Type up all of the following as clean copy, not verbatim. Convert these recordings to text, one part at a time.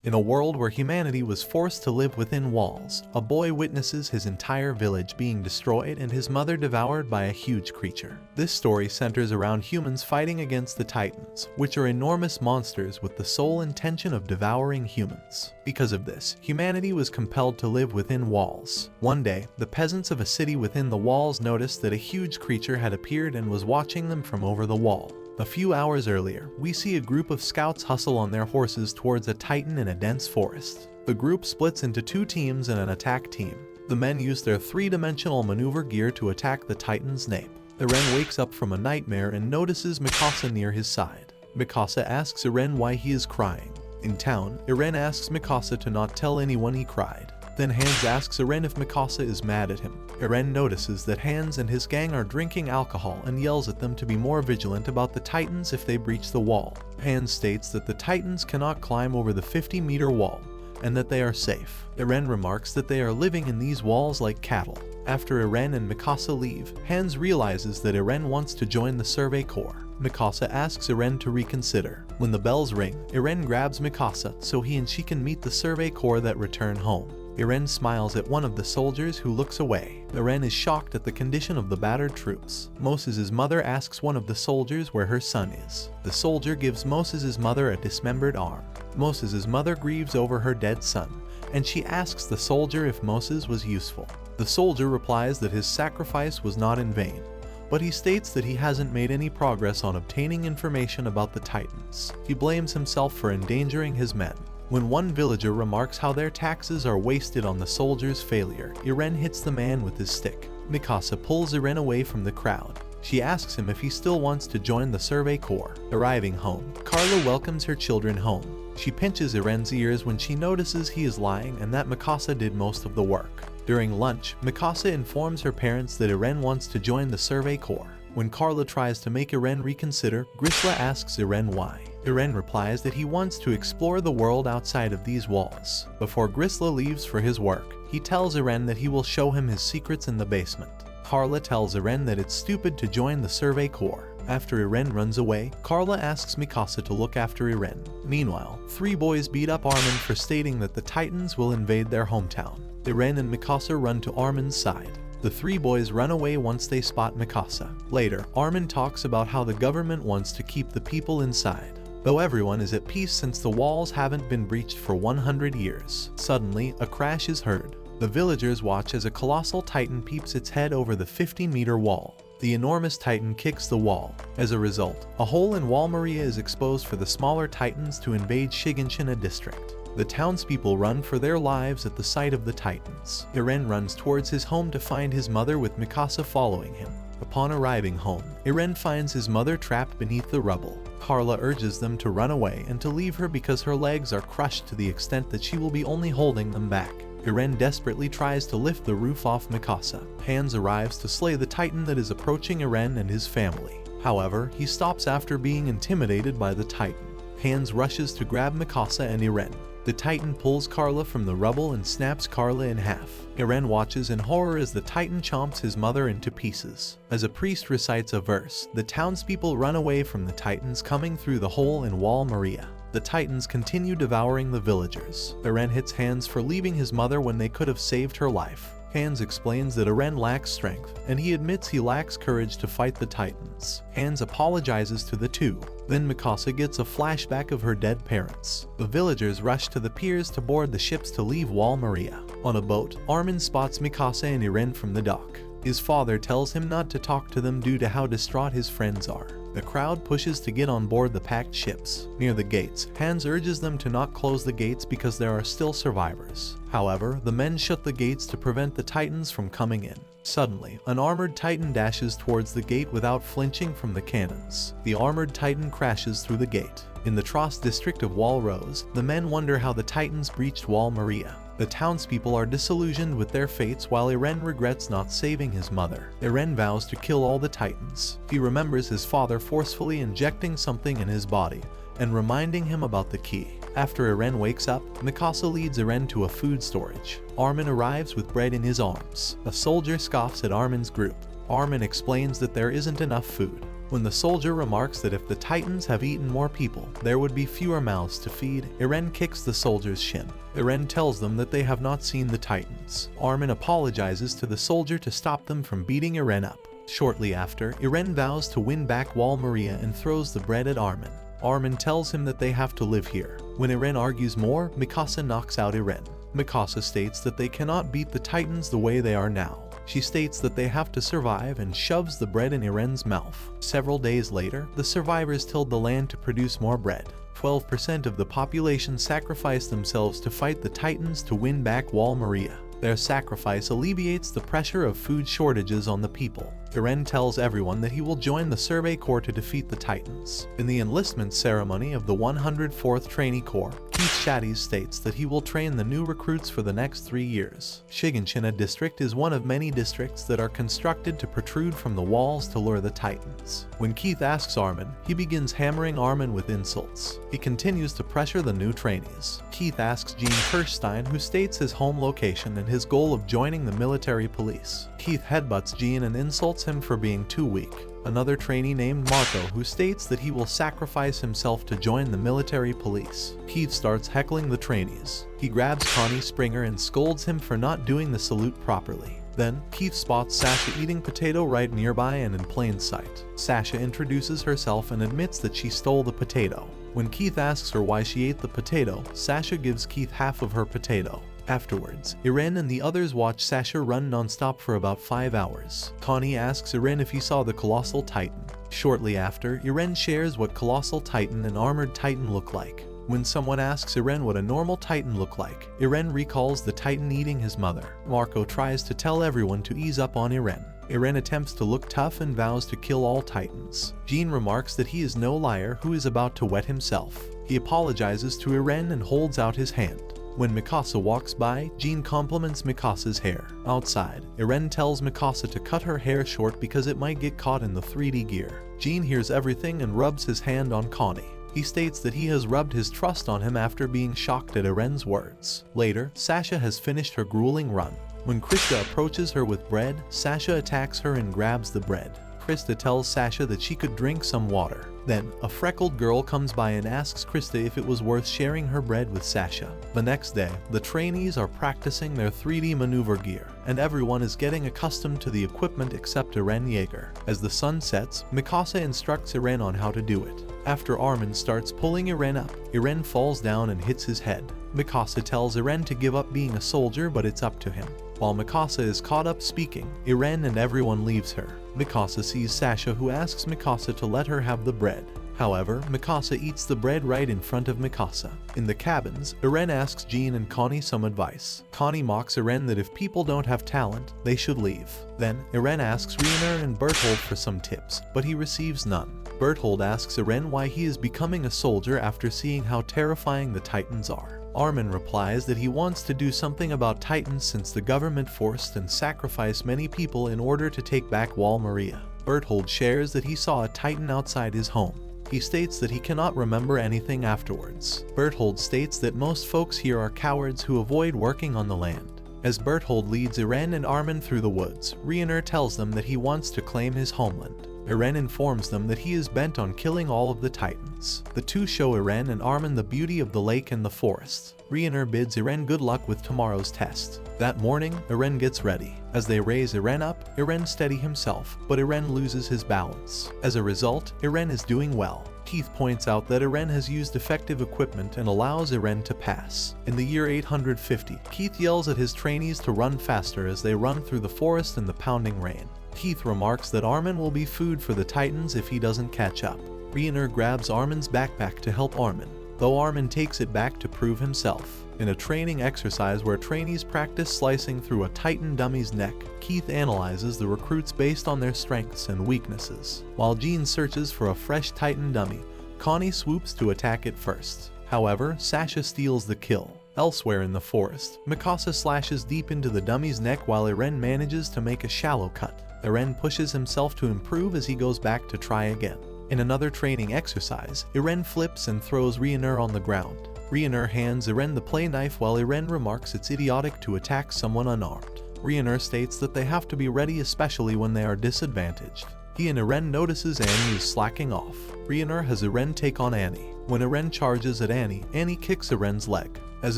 In a world where humanity was forced to live within walls, a boy witnesses his entire village being destroyed and his mother devoured by a huge creature. This story centers around humans fighting against the Titans, which are enormous monsters with the sole intention of devouring humans. Because of this, humanity was compelled to live within walls. One day, the peasants of a city within the walls noticed that a huge creature had appeared and was watching them from over the wall. A few hours earlier, we see a group of scouts hustle on their horses towards a titan in a dense forest. The group splits into two teams and an attack team. The men use their three-dimensional maneuver gear to attack the titan's nape. Eren wakes up from a nightmare and notices Mikasa near his side. Mikasa asks Eren why he is crying. In town, Eren asks Mikasa to not tell anyone he cried. Then Hans asks Eren if Mikasa is mad at him. Eren notices that Hans and his gang are drinking alcohol and yells at them to be more vigilant about the Titans if they breach the wall. Hans states that the Titans cannot climb over the 50-meter wall and that they are safe. Eren remarks that they are living in these walls like cattle. After Eren and Mikasa leave, Hans realizes that Eren wants to join the Survey Corps. Mikasa asks Eren to reconsider. When the bells ring, Eren grabs Mikasa so he and she can meet the Survey Corps that return home. Eren smiles at one of the soldiers who looks away. Eren is shocked at the condition of the battered troops. Moses' mother asks one of the soldiers where her son is. The soldier gives Moses' mother a dismembered arm. Moses' mother grieves over her dead son, and she asks the soldier if Moses was useful. The soldier replies that his sacrifice was not in vain, but he states that he hasn't made any progress on obtaining information about the Titans. He blames himself for endangering his men. When one villager remarks how their taxes are wasted on the soldier's failure, Eren hits the man with his stick. Mikasa pulls Eren away from the crowd. She asks him if he still wants to join the Survey Corps. Arriving home, Carla welcomes her children home. She pinches Eren's ears when she notices he is lying and that Mikasa did most of the work. During lunch, Mikasa informs her parents that Eren wants to join the Survey Corps. When Carla tries to make Eren reconsider, Grisla asks Eren why. Eren replies that he wants to explore the world outside of these walls. Before Grisla leaves for his work, he tells Eren that he will show him his secrets in the basement. Carla tells Eren that it's stupid to join the Survey Corps. After Eren runs away, Carla asks Mikasa to look after Eren. Meanwhile, three boys beat up Armin for stating that the Titans will invade their hometown. Eren and Mikasa run to Armin's side. The three boys run away once they spot Mikasa. Later, Armin talks about how the government wants to keep the people inside, though everyone is at peace since the walls haven't been breached for 100 years. Suddenly, a crash is heard. The villagers watch as a colossal titan peeps its head over the 50-meter wall. The enormous titan kicks the wall. As a result, a hole in Wall Maria is exposed for the smaller titans to invade Shiganshina district. The townspeople run for their lives at the sight of the Titans. Eren runs towards his home to find his mother with Mikasa following him. Upon arriving home, Eren finds his mother trapped beneath the rubble. Carla urges them to run away and to leave her because her legs are crushed to the extent that she will be only holding them back. Eren desperately tries to lift the roof off Mikasa. Hans arrives to slay the Titan that is approaching Eren and his family. However, he stops after being intimidated by the Titan. Hans rushes to grab Mikasa and Eren. The Titan pulls Carla from the rubble and snaps Carla in half. Eren watches in horror as the Titan chomps his mother into pieces. As a priest recites a verse, the townspeople run away from the Titans coming through the hole in Wall Maria. The Titans continue devouring the villagers. Eren hits Hans for leaving his mother when they could have saved her life. Hans explains that Eren lacks strength, and he admits he lacks courage to fight the Titans. Hans apologizes to the two. Then Mikasa gets a flashback of her dead parents. The villagers rush to the piers to board the ships to leave Wall Maria. On a boat, Armin spots Mikasa and Eren from the dock. His father tells him not to talk to them due to how distraught his friends are. The crowd pushes to get on board the packed ships. Near the gates, Hans urges them to not close the gates because there are still survivors. However, the men shut the gates to prevent the Titans from coming in. Suddenly, an armored Titan dashes towards the gate without flinching from the cannons. The armored Titan crashes through the gate. In the Trost district of Wall Rose, the men wonder how the Titans breached Wall Maria. The townspeople are disillusioned with their fates while Eren regrets not saving his mother. Eren vows to kill all the Titans. He remembers his father forcefully injecting something in his body and reminding him about the key. After Eren wakes up, Mikasa leads Eren to a food storage. Armin arrives with bread in his arms. A soldier scoffs at Armin's group. Armin explains that there isn't enough food. When the soldier remarks that if the Titans have eaten more people, there would be fewer mouths to feed, Eren kicks the soldier's shin. Eren tells them that they have not seen the Titans. Armin apologizes to the soldier to stop them from beating Eren up. Shortly after, Eren vows to win back Wall Maria and throws the bread at Armin. Armin tells him that they have to live here. When Eren argues more, Mikasa knocks out Eren. Mikasa states that they cannot beat the Titans the way they are now. She states that they have to survive and shoves the bread in Eren's mouth. Several days later, the survivors tilled the land to produce more bread. 12% of the population sacrificed themselves to fight the Titans to win back Wall Maria. Their sacrifice alleviates the pressure of food shortages on the people. Eren tells everyone that he will join the Survey Corps to defeat the Titans. In the enlistment ceremony of the 104th Trainee Corps, Keith Shadys states that he will train the new recruits for the next 3 years. Shiganshina district is one of many districts that are constructed to protrude from the walls to lure the Titans. When Keith asks Armin, he begins hammering Armin with insults. He continues to pressure the new trainees. Keith asks Gene Kirstein, who states his home location and his goal of joining the military police. Keith headbutts Gene and insults him for being too weak. Another trainee named Marco, who states that he will sacrifice himself to join the military police. Keith starts heckling the trainees. He grabs Connie Springer and scolds him for not doing the salute properly. Then, Keith spots Sasha eating potato right nearby and in plain sight. Sasha introduces herself and admits that she stole the potato. When Keith asks her why she ate the potato, Sasha gives Keith half of her potato. Afterwards, Eren and the others watch Sasha run non-stop for about 5 hours. Connie asks Eren if he saw the Colossal Titan. Shortly after, Eren shares what Colossal Titan and Armored Titan look like. When someone asks Eren what a normal Titan look like, Eren recalls the Titan eating his mother. Marco tries to tell everyone to ease up on Eren. Eren attempts to look tough and vows to kill all Titans. Gene remarks that he is no liar who is about to wet himself. He apologizes to Eren and holds out his hand. When Mikasa walks by, Gene compliments Mikasa's hair. Outside, Eren tells Mikasa to cut her hair short because it might get caught in the 3D gear. Gene hears everything and rubs his hand on Connie. He states that he has rubbed his trust on him after being shocked at Eren's words. Later, Sasha has finished her grueling run. When Krista approaches her with bread, Sasha attacks her and grabs the bread. Krista tells Sasha that she could drink some water. Then, a freckled girl comes by and asks Krista if it was worth sharing her bread with Sasha. The next day, the trainees are practicing their 3D maneuver gear, and everyone is getting accustomed to the equipment except Eren Yeager. As the sun sets, Mikasa instructs Eren on how to do it. After Armin starts pulling Eren up, Eren falls down and hits his head. Mikasa tells Eren to give up being a soldier, but it's up to him. While Mikasa is caught up speaking, Eren and everyone leaves her. Mikasa sees Sasha, who asks Mikasa to let her have the bread. However, Mikasa eats the bread right in front of Mikasa. In the cabins, Eren asks Gene and Connie some advice. Connie mocks Eren that if people don't have talent, they should leave. Then, Eren asks Reiner and Berthold for some tips, but he receives none. Berthold asks Eren why he is becoming a soldier after seeing how terrifying the Titans are. Armin replies that he wants to do something about Titans since the government forced and sacrificed many people in order to take back Wall Maria. Berthold shares that he saw a Titan outside his home. He states that he cannot remember anything afterwards. Berthold states that most folks here are cowards who avoid working on the land. As Berthold leads Eren and Armin through the woods, Reiner tells them that he wants to claim his homeland. Eren informs them that he is bent on killing all of the Titans. The two show Eren and Armin the beauty of the lake and the forest. Reiner bids Eren good luck with tomorrow's test. That morning, Eren gets ready. As they raise Eren up, Eren steady himself, but Eren loses his balance. As a result, Eren is doing well. Keith points out that Eren has used effective equipment and allows Eren to pass. In the year 850, Keith yells at his trainees to run faster as they run through the forest in the pounding rain. Keith remarks that Armin will be food for the Titans if he doesn't catch up. Reiner grabs Armin's backpack to help Armin, though Armin takes it back to prove himself. In a training exercise where trainees practice slicing through a Titan dummy's neck, Keith analyzes the recruits based on their strengths and weaknesses. While Gene searches for a fresh Titan dummy, Connie swoops to attack it first. However, Sasha steals the kill. Elsewhere in the forest, Mikasa slashes deep into the dummy's neck while Eren manages to make a shallow cut. Eren pushes himself to improve as he goes back to try again. In another training exercise, Eren flips and throws Reiner on the ground. Reiner hands Eren the play knife while Eren remarks it's idiotic to attack someone unarmed. Reiner states that they have to be ready especially when they are disadvantaged. He and Eren notices Annie is slacking off. Reiner has Eren take on Annie. When Eren charges at Annie, Annie kicks Eren's leg. As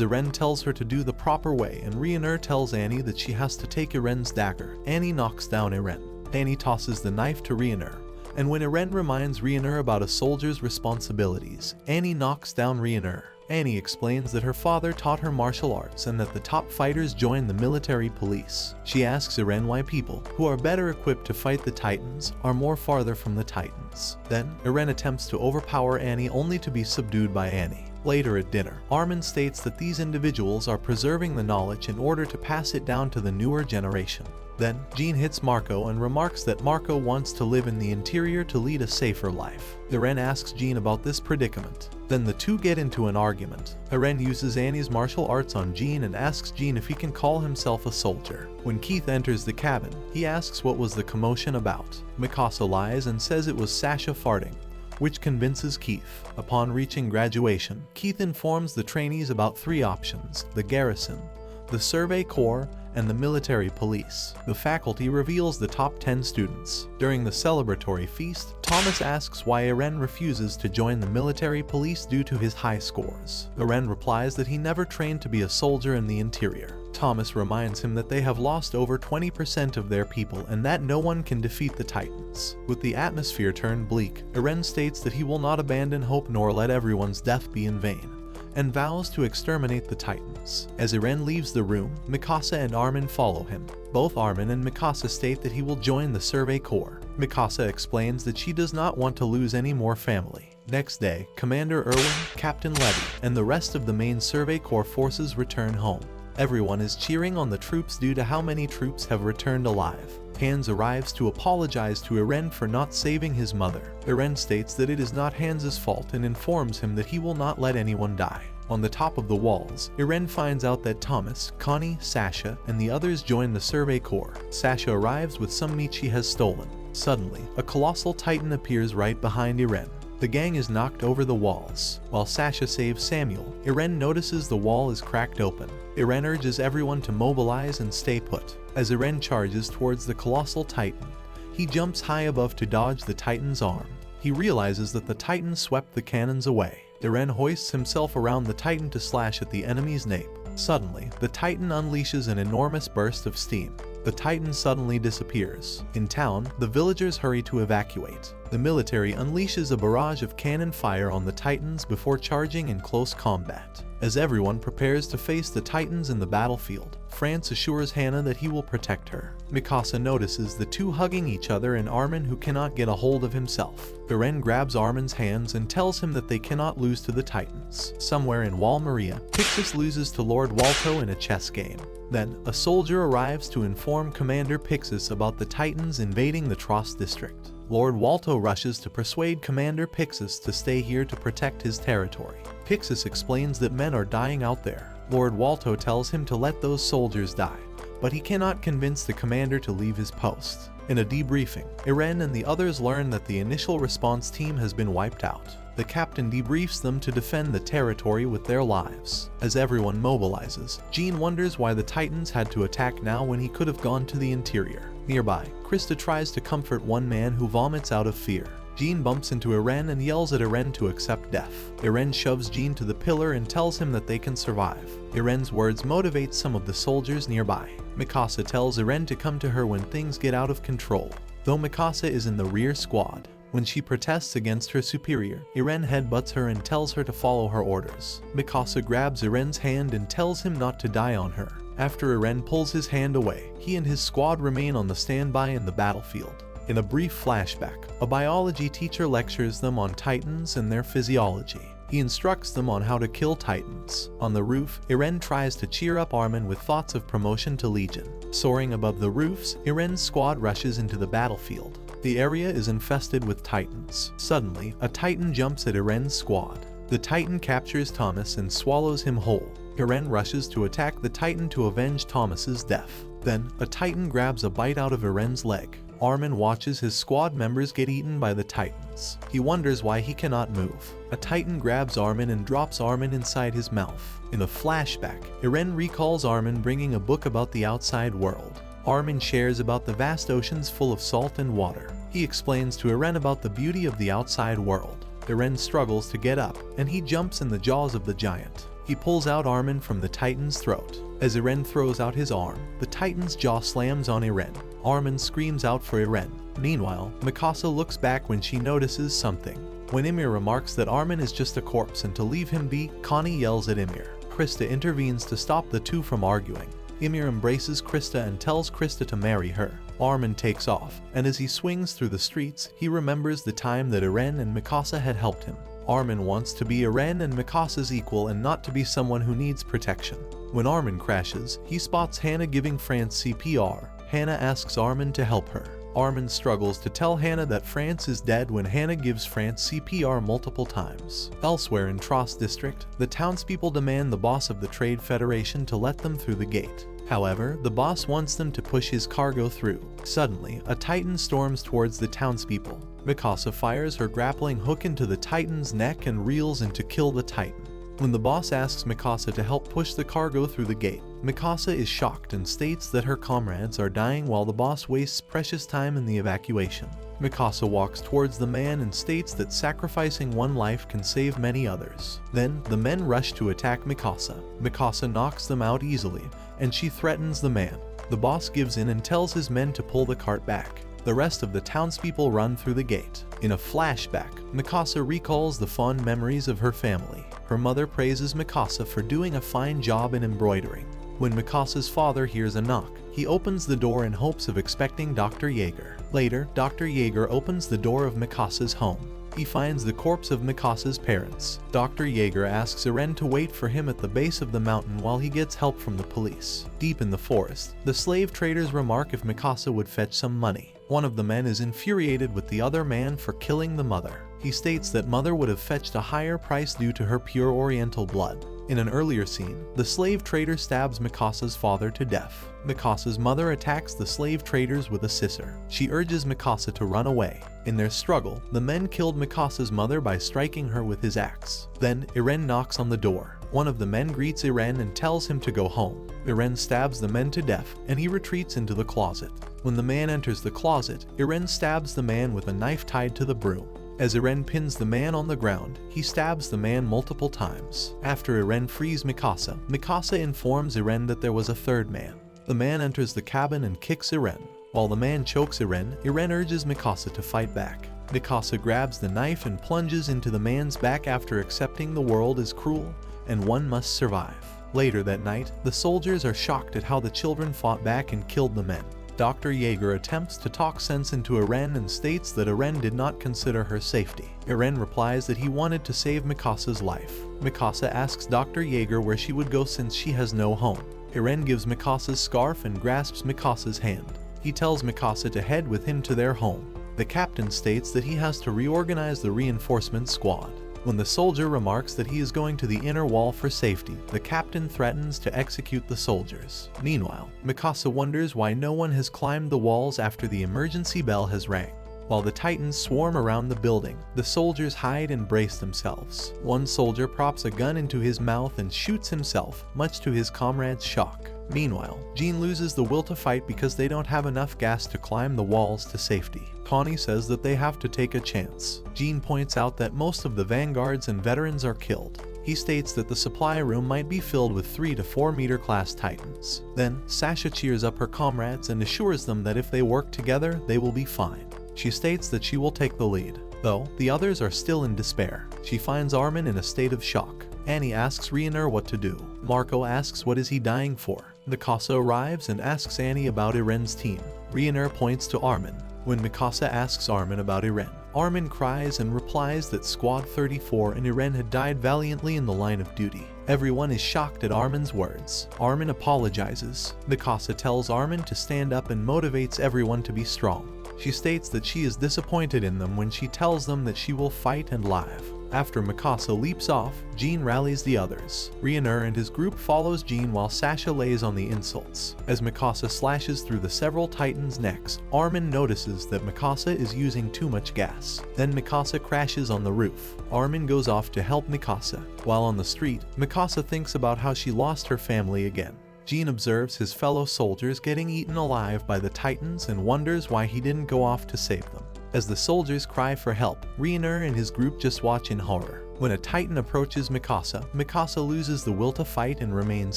Eren tells her to do the proper way and Reiner tells Annie that she has to take Eren's dagger, Annie knocks down Eren. Annie tosses the knife to Reiner. And when Eren reminds Reiner about a soldier's responsibilities, Annie knocks down Reiner. Annie explains that her father taught her martial arts and that the top fighters join the military police. She asks Eren why people, who are better equipped to fight the Titans, are more farther from the Titans. Then, Eren attempts to overpower Annie only to be subdued by Annie. Later at dinner, Armin states that these individuals are preserving the knowledge in order to pass it down to the newer generation. Then, Jean hits Marco and remarks that Marco wants to live in the interior to lead a safer life. Eren asks Jean about this predicament. Then the two get into an argument. Eren uses Annie's martial arts on Jean and asks Jean if he can call himself a soldier. When Keith enters the cabin, he asks what was the commotion about. Mikasa lies and says it was Sasha farting, which convinces Keith. Upon reaching graduation, Keith informs the trainees about three options: the garrison, the Survey Corps, and the military police. The faculty reveals the top 10 students. During the celebratory feast, Thomas asks why Eren refuses to join the military police due to his high scores. Eren replies that he never trained to be a soldier in the interior. Thomas reminds him that they have lost over 20% of their people and that no one can defeat the Titans. With the atmosphere turned bleak, Eren states that he will not abandon hope nor let everyone's death be in vain, and vows to exterminate the Titans. As Eren leaves the room, Mikasa and Armin follow him. Both Armin and Mikasa state that he will join the Survey Corps. Mikasa explains that she does not want to lose any more family. Next day, Commander Erwin, Captain Levy, and the rest of the main Survey Corps forces return home. Everyone is cheering on the troops due to how many troops have returned alive. Hans arrives to apologize to Eren for not saving his mother. Eren states that it is not Hans's fault and informs him that he will not let anyone die. On the top of the walls, Eren finds out that Thomas, Connie, Sasha, and the others join the Survey Corps. Sasha arrives with some meat she has stolen. Suddenly, a colossal titan appears right behind Eren. The gang is knocked over the walls. While Sasha saves Samuel, Eren notices the wall is cracked open. Eren urges everyone to mobilize and stay put. As Eren charges towards the colossal titan, he jumps high above to dodge the titan's arm. He realizes that the titan swept the cannons away. Eren hoists himself around the titan to slash at the enemy's nape. Suddenly, the titan unleashes an enormous burst of steam. The titan suddenly disappears. In town, the villagers hurry to evacuate. The military unleashes a barrage of cannon fire on the Titans before charging in close combat. As everyone prepares to face the Titans in the battlefield, France assures Hannah that he will protect her. Mikasa notices the two hugging each other and Armin, who cannot get a hold of himself. Eren grabs Armin's hands and tells him that they cannot lose to the Titans. Somewhere in Wall Maria, Pixis loses to Lord Walto in a chess game. Then, a soldier arrives to inform Commander Pixis about the Titans invading the Trost district. Lord Walto rushes to persuade Commander Pixis to stay here to protect his territory. Pixis explains that men are dying out there. Lord Walto tells him to let those soldiers die, but he cannot convince the commander to leave his post. In a debriefing, Eren and the others learn that the initial response team has been wiped out. The captain debriefs them to defend the territory with their lives. As everyone mobilizes, Jean wonders why the Titans had to attack now when he could have gone to the interior. Nearby, Krista tries to comfort one man who vomits out of fear. Jean bumps into Eren and yells at Eren to accept death. Eren shoves Jean to the pillar and tells him that they can survive. Eren's words motivate some of the soldiers nearby. Mikasa tells Eren to come to her when things get out of control, though Mikasa is in the rear squad. When she protests against her superior, Eren headbutts her and tells her to follow her orders. Mikasa grabs Eren's hand and tells him not to die on her. After Eren pulls his hand away, he and his squad remain on the standby in the battlefield. In a brief flashback, a biology teacher lectures them on Titans and their physiology. He instructs them on how to kill Titans. On the roof, Eren tries to cheer up Armin with thoughts of promotion to Legion. Soaring above the roofs, Eren's squad rushes into the battlefield. The area is infested with Titans. Suddenly, a Titan jumps at Eren's squad. The Titan captures Thomas and swallows him whole. Eren rushes to attack the Titan to avenge Thomas's death. Then, a Titan grabs a bite out of Eren's leg. Armin watches his squad members get eaten by the Titans. He wonders why he cannot move. A Titan grabs Armin and drops Armin inside his mouth. In a flashback, Eren recalls Armin bringing a book about the outside world. Armin shares about the vast oceans full of salt and water. He explains to Eren about the beauty of the outside world. Eren struggles to get up, and he jumps in the jaws of the giant. He pulls out Armin from the Titan's throat. As Eren throws out his arm, the Titan's jaw slams on Eren. Armin screams out for Eren. Meanwhile, Mikasa looks back when she notices something. When Ymir remarks that Armin is just a corpse and to leave him be, Connie yells at Ymir. Krista intervenes to stop the two from arguing. Ymir embraces Krista and tells Krista to marry her. Armin takes off, and as he swings through the streets, he remembers the time that Eren and Mikasa had helped him. Armin wants to be Eren and Mikasa's equal and not to be someone who needs protection. When Armin crashes, he spots Hannah giving France CPR. Hannah asks Armin to help her. Armin struggles to tell Hannah that France is dead when Hannah gives France CPR multiple times. Elsewhere in Trost District, the townspeople demand the boss of the Trade Federation to let them through the gate. However, the boss wants them to push his cargo through. Suddenly, a Titan storms towards the townspeople. Mikasa fires her grappling hook into the Titan's neck and reels in to kill the Titan. When the boss asks Mikasa to help push the cargo through the gate, Mikasa is shocked and states that her comrades are dying while the boss wastes precious time in the evacuation. Mikasa walks towards the man and states that sacrificing one life can save many others. Then, the men rush to attack Mikasa. Mikasa knocks them out easily, and she threatens the man. The boss gives in and tells his men to pull the cart back. The rest of the townspeople run through the gate. In a flashback, Mikasa recalls the fond memories of her family. Her mother praises Mikasa for doing a fine job in embroidering. When Mikasa's father hears a knock, he opens the door in hopes of expecting Dr. Jaeger. Later, Dr. Jaeger opens the door of Mikasa's home. He finds the corpse of Mikasa's parents. Dr. Jaeger asks Eren to wait for him at the base of the mountain while he gets help from the police. Deep in the forest, the slave traders remark if Mikasa would fetch some money. One of the men is infuriated with the other man for killing the mother. He states that mother would have fetched a higher price due to her pure oriental blood. In an earlier scene, the slave trader stabs Mikasa's father to death. Mikasa's mother attacks the slave traders with a scissor. She urges Mikasa to run away. In their struggle, the men killed Mikasa's mother by striking her with his axe. Then, Eren knocks on the door. One of the men greets Eren and tells him to go home. Eren stabs the men to death, and he retreats into the closet. When the man enters the closet, Eren stabs the man with a knife tied to the broom. As Eren pins the man on the ground, he stabs the man multiple times. After Eren frees Mikasa, Mikasa informs Eren that there was a third man. The man enters the cabin and kicks Eren. While the man chokes Eren, Eren urges Mikasa to fight back. Mikasa grabs the knife and plunges into the man's back after accepting the world is cruel and one must survive. Later that night, the soldiers are shocked at how the children fought back and killed the men. Dr. Jaeger attempts to talk sense into Eren and states that Eren did not consider her safety. Eren replies that he wanted to save Mikasa's life. Mikasa asks Dr. Jaeger where she would go since she has no home. Eren gives Mikasa's scarf and grasps Mikasa's hand. He tells Mikasa to head with him to their home. The captain states that he has to reorganize the reinforcement squad. When the soldier remarks that he is going to the inner wall for safety, the captain threatens to execute the soldiers. Meanwhile, Mikasa wonders why no one has climbed the walls after the emergency bell has rang. While the Titans swarm around the building, the soldiers hide and brace themselves. One soldier props a gun into his mouth and shoots himself, much to his comrades' shock. Meanwhile, Jean loses the will to fight because they don't have enough gas to climb the walls to safety. Connie says that they have to take a chance. Jean points out that most of the vanguards and veterans are killed. He states that the supply room might be filled with 3 to 4 meter class Titans. Then, Sasha cheers up her comrades and assures them that if they work together, they will be fine. She states that she will take the lead. Though, the others are still in despair. She finds Armin in a state of shock. Annie asks Rhaenyra what to do. Marco asks what is he dying for. Mikasa arrives and asks Annie about Eren's team. Rhaenyra points to Armin. When Mikasa asks Armin about Eren, Armin cries and replies that Squad 34 and Eren had died valiantly in the line of duty. Everyone is shocked at Armin's words. Armin apologizes. Mikasa tells Armin to stand up and motivates everyone to be strong. She states that she is disappointed in them when she tells them that she will fight and live. After Mikasa leaps off, Jean rallies the others. Rhaenyra and his group follows Jean while Sasha lays on the insults. As Mikasa slashes through the several Titans' necks, Armin notices that Mikasa is using too much gas. Then Mikasa crashes on the roof. Armin goes off to help Mikasa. While on the street, Mikasa thinks about how she lost her family again. Jean observes his fellow soldiers getting eaten alive by the Titans and wonders why he didn't go off to save them. As the soldiers cry for help, Reiner and his group just watch in horror. When a Titan approaches Mikasa, Mikasa loses the will to fight and remains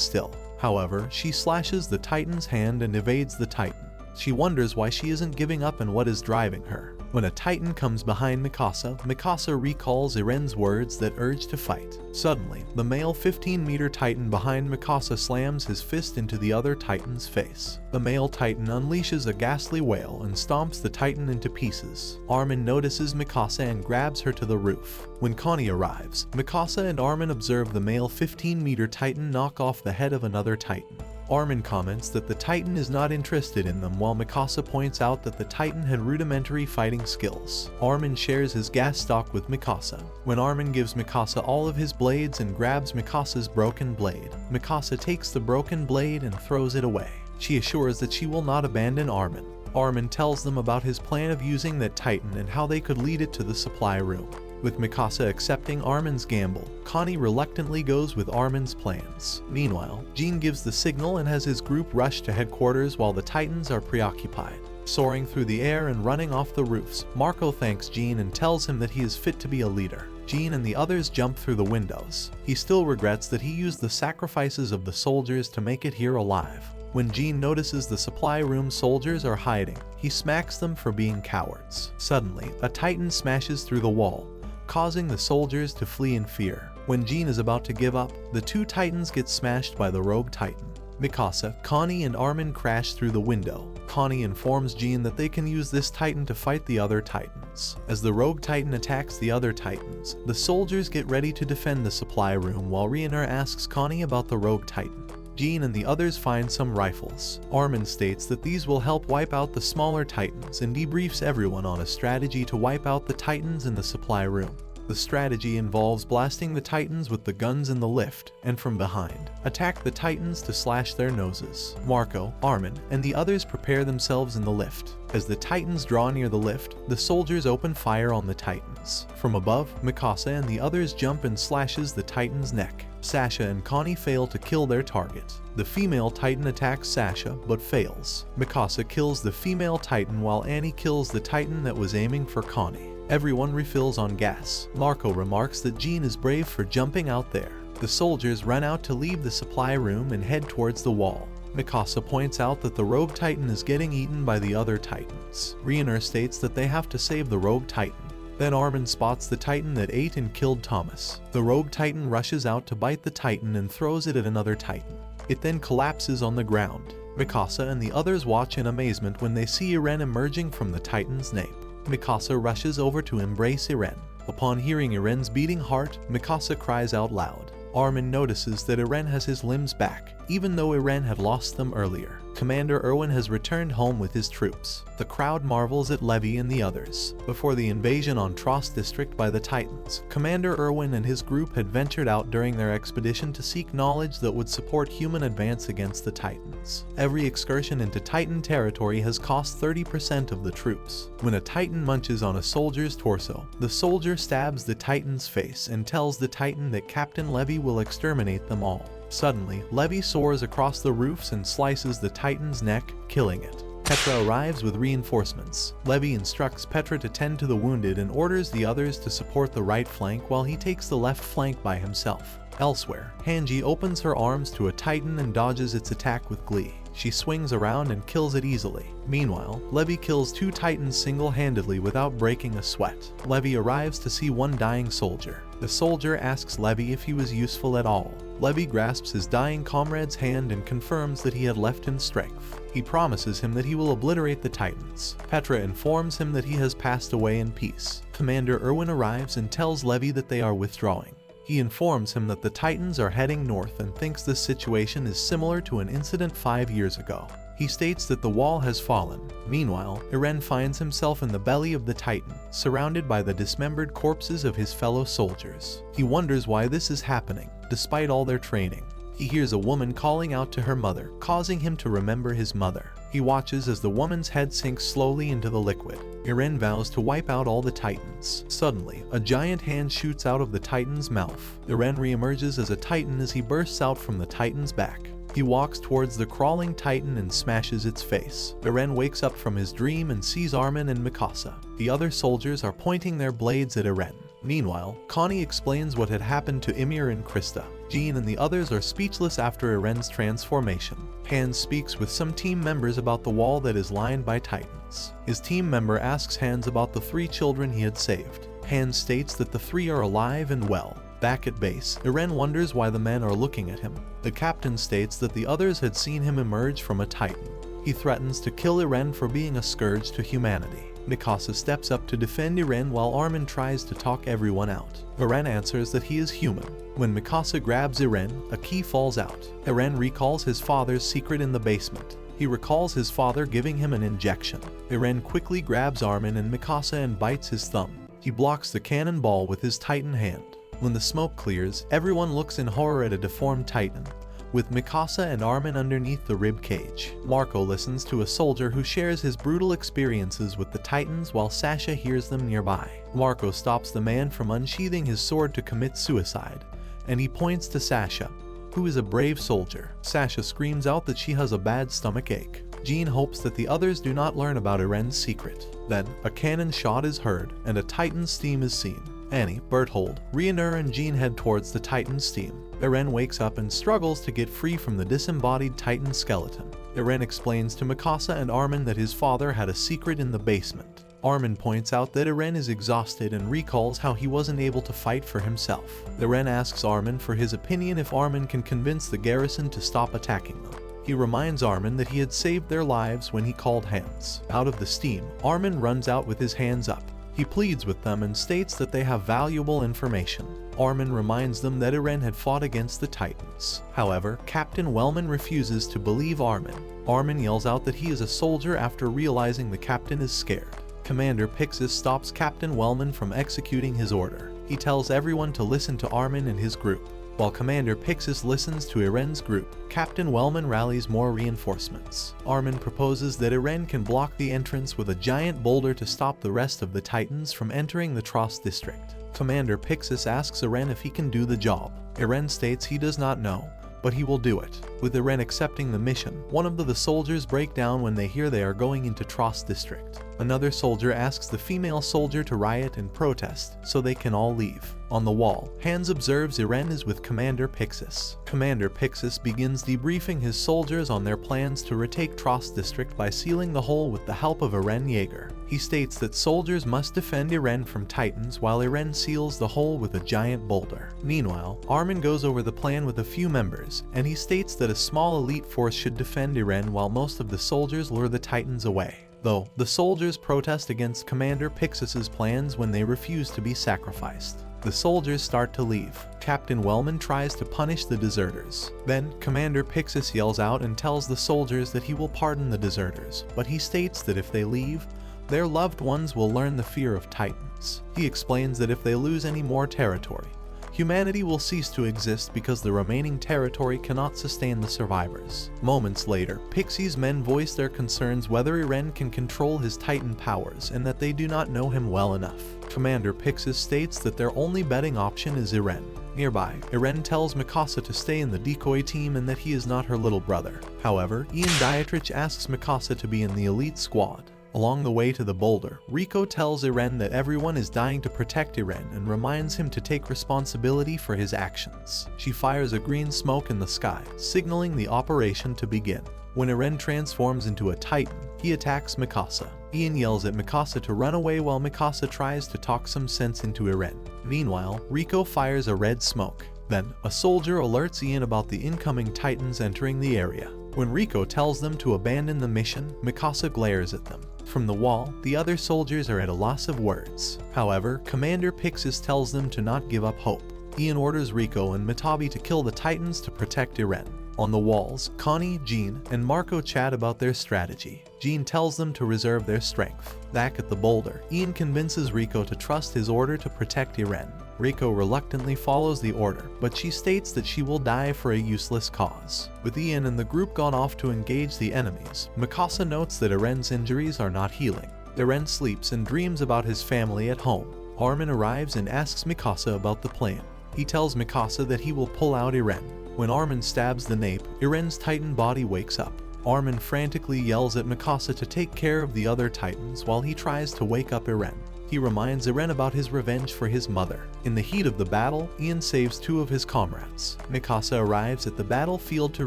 still. However, she slashes the Titan's hand and evades the Titan. She wonders why she isn't giving up and what is driving her. When a Titan comes behind Mikasa, Mikasa recalls Iren's words that urge to fight. Suddenly, the male 15-meter Titan behind Mikasa slams his fist into the other Titan's face. The male Titan unleashes a ghastly wail and stomps the Titan into pieces. Armin notices Mikasa and grabs her to the roof. When Connie arrives, Mikasa and Armin observe the male 15-meter Titan knock off the head of another Titan. Armin comments that the Titan is not interested in them, while Mikasa points out that the Titan had rudimentary fighting skills. Armin shares his gas stock with Mikasa. When Armin gives Mikasa all of his blades and grabs Mikasa's broken blade, Mikasa takes the broken blade and throws it away. She assures that she will not abandon Armin. Armin tells them about his plan of using that Titan and how they could lead it to the supply room. With Mikasa accepting Armin's gamble, Connie reluctantly goes with Armin's plans. Meanwhile, Jean gives the signal and has his group rush to headquarters while the Titans are preoccupied. Soaring through the air and running off the roofs, Marco thanks Jean and tells him that he is fit to be a leader. Jean and the others jump through the windows. He still regrets that he used the sacrifices of the soldiers to make it here alive. When Jean notices the supply room soldiers are hiding, he smacks them for being cowards. Suddenly, a Titan smashes through the wall, causing the soldiers to flee in fear. When Jean is about to give up, the two Titans get smashed by the rogue Titan. Mikasa, Connie, and Armin crash through the window. Connie informs Jean that they can use this Titan to fight the other Titans. As the rogue Titan attacks the other Titans, the soldiers get ready to defend the supply room while Reiner asks Connie about the rogue Titan. Jean and the others find some rifles. Armin states that these will help wipe out the smaller Titans and debriefs everyone on a strategy to wipe out the Titans in the supply room. The strategy involves blasting the Titans with the guns in the lift, and from behind, attack the Titans to slash their noses. Marco, Armin, and the others prepare themselves in the lift. As the Titans draw near the lift, the soldiers open fire on the Titans. From above, Mikasa and the others jump and slashes the Titan's neck. Sasha and Connie fail to kill their target. The female Titan attacks Sasha, but fails. Mikasa kills the female Titan while Annie kills the Titan that was aiming for Connie. Everyone refills on gas. Marco remarks that Jean is brave for jumping out there. The soldiers run out to leave the supply room and head towards the wall. Mikasa points out that the rogue Titan is getting eaten by the other Titans. Reiner states that they have to save the rogue Titan. Then Armin spots the Titan that ate and killed Thomas. The rogue Titan rushes out to bite the Titan and throws it at another Titan. It then collapses on the ground. Mikasa and the others watch in amazement when they see Iren emerging from the Titan's nape. Mikasa rushes over to embrace Iren. Upon hearing Iren's beating heart, Mikasa cries out loud. Armin notices that Iren has his limbs back, even though Iren had lost them earlier. Commander Erwin has returned home with his troops. The crowd marvels at Levi and the others. Before the invasion on Trost District by the Titans, Commander Erwin and his group had ventured out during their expedition to seek knowledge that would support human advance against the Titans. Every excursion into Titan territory has cost 30% of the troops. When a Titan munches on a soldier's torso, the soldier stabs the Titan's face and tells the Titan that Captain Levi will exterminate them all. Suddenly, Levi soars across the roofs and slices the Titan's neck, killing it. Petra arrives with reinforcements. Levi instructs Petra to tend to the wounded and orders the others to support the right flank while he takes the left flank by himself. Elsewhere, Hanji opens her arms to a Titan and dodges its attack with glee. She swings around and kills it easily. Meanwhile, Levi kills two Titans single-handedly without breaking a sweat. Levi arrives to see one dying soldier. The soldier asks Levi if he was useful at all. Levi grasps his dying comrade's hand and confirms that he had left him strength. He promises him that he will obliterate the Titans. Petra informs him that he has passed away in peace. Commander Erwin arrives and tells Levi that they are withdrawing. He informs him that the Titans are heading north and thinks this situation is similar to an incident 5 years ago. He states that the wall has fallen. Meanwhile, Iren finds himself in the belly of the Titan, surrounded by the dismembered corpses of his fellow soldiers. He wonders why this is happening, despite all their training. He hears a woman calling out to her mother, causing him to remember his mother. He watches as the woman's head sinks slowly into the liquid. Iren vows to wipe out all the Titans. Suddenly, a giant hand shoots out of the Titan's mouth. Iren reemerges as a Titan as he bursts out from the Titan's back. He walks towards the crawling titan and smashes its face. Eren wakes up from his dream and sees Armin and Mikasa. The other soldiers are pointing their blades at Eren. Meanwhile, Connie explains what had happened to Ymir and Krista. Jean and the others are speechless after Eren's transformation. Hans speaks with some team members about the wall that is lined by titans. His team member asks Hans about the 3 children he had saved. Hans states that the 3 are alive and well. Back at base, Eren wonders why the men are looking at him. The captain states that the others had seen him emerge from a titan. He threatens to kill Eren for being a scourge to humanity. Mikasa steps up to defend Eren while Armin tries to talk everyone out. Eren answers that he is human. When Mikasa grabs Eren, a key falls out. Eren recalls his father's secret in the basement. He recalls his father giving him an injection. Eren quickly grabs Armin and Mikasa and bites his thumb. He blocks the cannonball with his titan hand. When the smoke clears, everyone looks in horror at a deformed titan, with Mikasa and Armin underneath the rib cage. Marco listens to a soldier who shares his brutal experiences with the titans while Sasha hears them nearby. Marco stops the man from unsheathing his sword to commit suicide, and he points to Sasha, who is a brave soldier. Sasha screams out that she has a bad stomach ache. Jean hopes that the others do not learn about Eren's secret. Then, a cannon shot is heard, and a titan's steam is seen. Annie, Berthold, Reiner and Jean head towards the titan's steam. Eren wakes up and struggles to get free from the disembodied titan skeleton. Eren explains to Mikasa and Armin that his father had a secret in the basement. Armin points out that Eren is exhausted and recalls how he wasn't able to fight for himself. Eren asks Armin for his opinion if Armin can convince the garrison to stop attacking them. He reminds Armin that he had saved their lives when he called Hans. Out of the steam, Armin runs out with his hands up. He pleads with them and states that they have valuable information. Armin reminds them that Eren had fought against the Titans. However, Captain Wellman refuses to believe Armin. Armin yells out that he is a soldier after realizing the captain is scared. Commander Pixis stops Captain Wellman from executing his order. He tells everyone to listen to Armin and his group. While Commander Pixis listens to Eren's group, Captain Wellman rallies more reinforcements. Armin proposes that Eren can block the entrance with a giant boulder to stop the rest of the Titans from entering the Trost district. Commander Pixis asks Eren if he can do the job. Eren states he does not know, but he will do it. With Eren accepting the mission, one of the soldiers break down when they hear they are going into Trost district. Another soldier asks the female soldier to riot and protest, so they can all leave. On the wall, Hans observes Eren is with Commander Pixis. Commander Pixis begins debriefing his soldiers on their plans to retake Trost district by sealing the hole with the help of Eren Yeager. He states that soldiers must defend Eren from Titans while Eren seals the hole with a giant boulder. Meanwhile, Armin goes over the plan with a few members, and he states that a small elite force should defend Eren while most of the soldiers lure the Titans away. Though, the soldiers protest against Commander Pixis's plans when they refuse to be sacrificed. The soldiers start to leave. Captain Wellman tries to punish the deserters. Then, Commander Pixis yells out and tells the soldiers that he will pardon the deserters, but he states that if they leave, their loved ones will learn the fear of Titans. He explains that if they lose any more territory, humanity will cease to exist because the remaining territory cannot sustain the survivors. Moments later, Pixie's men voice their concerns whether Eren can control his Titan powers and that they do not know him well enough. Commander Pixis states that their only betting option is Eren. Nearby, Eren tells Mikasa to stay in the decoy team and that he is not her little brother. However, Ian Dietrich asks Mikasa to be in the elite squad. Along the way to the boulder, Rico tells Eren that everyone is dying to protect Eren and reminds him to take responsibility for his actions. She fires a green smoke in the sky, signaling the operation to begin. When Eren transforms into a Titan, he attacks Mikasa. Ian yells at Mikasa to run away while Mikasa tries to talk some sense into Eren. Meanwhile, Rico fires a red smoke. Then, a soldier alerts Ian about the incoming Titans entering the area. When Rico tells them to abandon the mission, Mikasa glares at them. From the wall, the other soldiers are at a loss of words. However, Commander Pixis tells them to not give up hope. Ian orders Rico and Mitabi to kill the Titans to protect Eren. On the walls, Connie, Jean, and Marco chat about their strategy. Jean tells them to reserve their strength. Back at the boulder, Ian convinces Rico to trust his order to protect Eren. Rico reluctantly follows the order, but she states that she will die for a useless cause. With Ian and the group gone off to engage the enemies, Mikasa notes that Eren's injuries are not healing. Eren sleeps and dreams about his family at home. Armin arrives and asks Mikasa about the plan. He tells Mikasa that he will pull out Eren. When Armin stabs the nape, Iren's Titan body wakes up. Armin frantically yells at Mikasa to take care of the other Titans while he tries to wake up Iren. He reminds Iren about his revenge for his mother. In the heat of the battle, Ian saves 2 of his comrades. Mikasa arrives at the battlefield to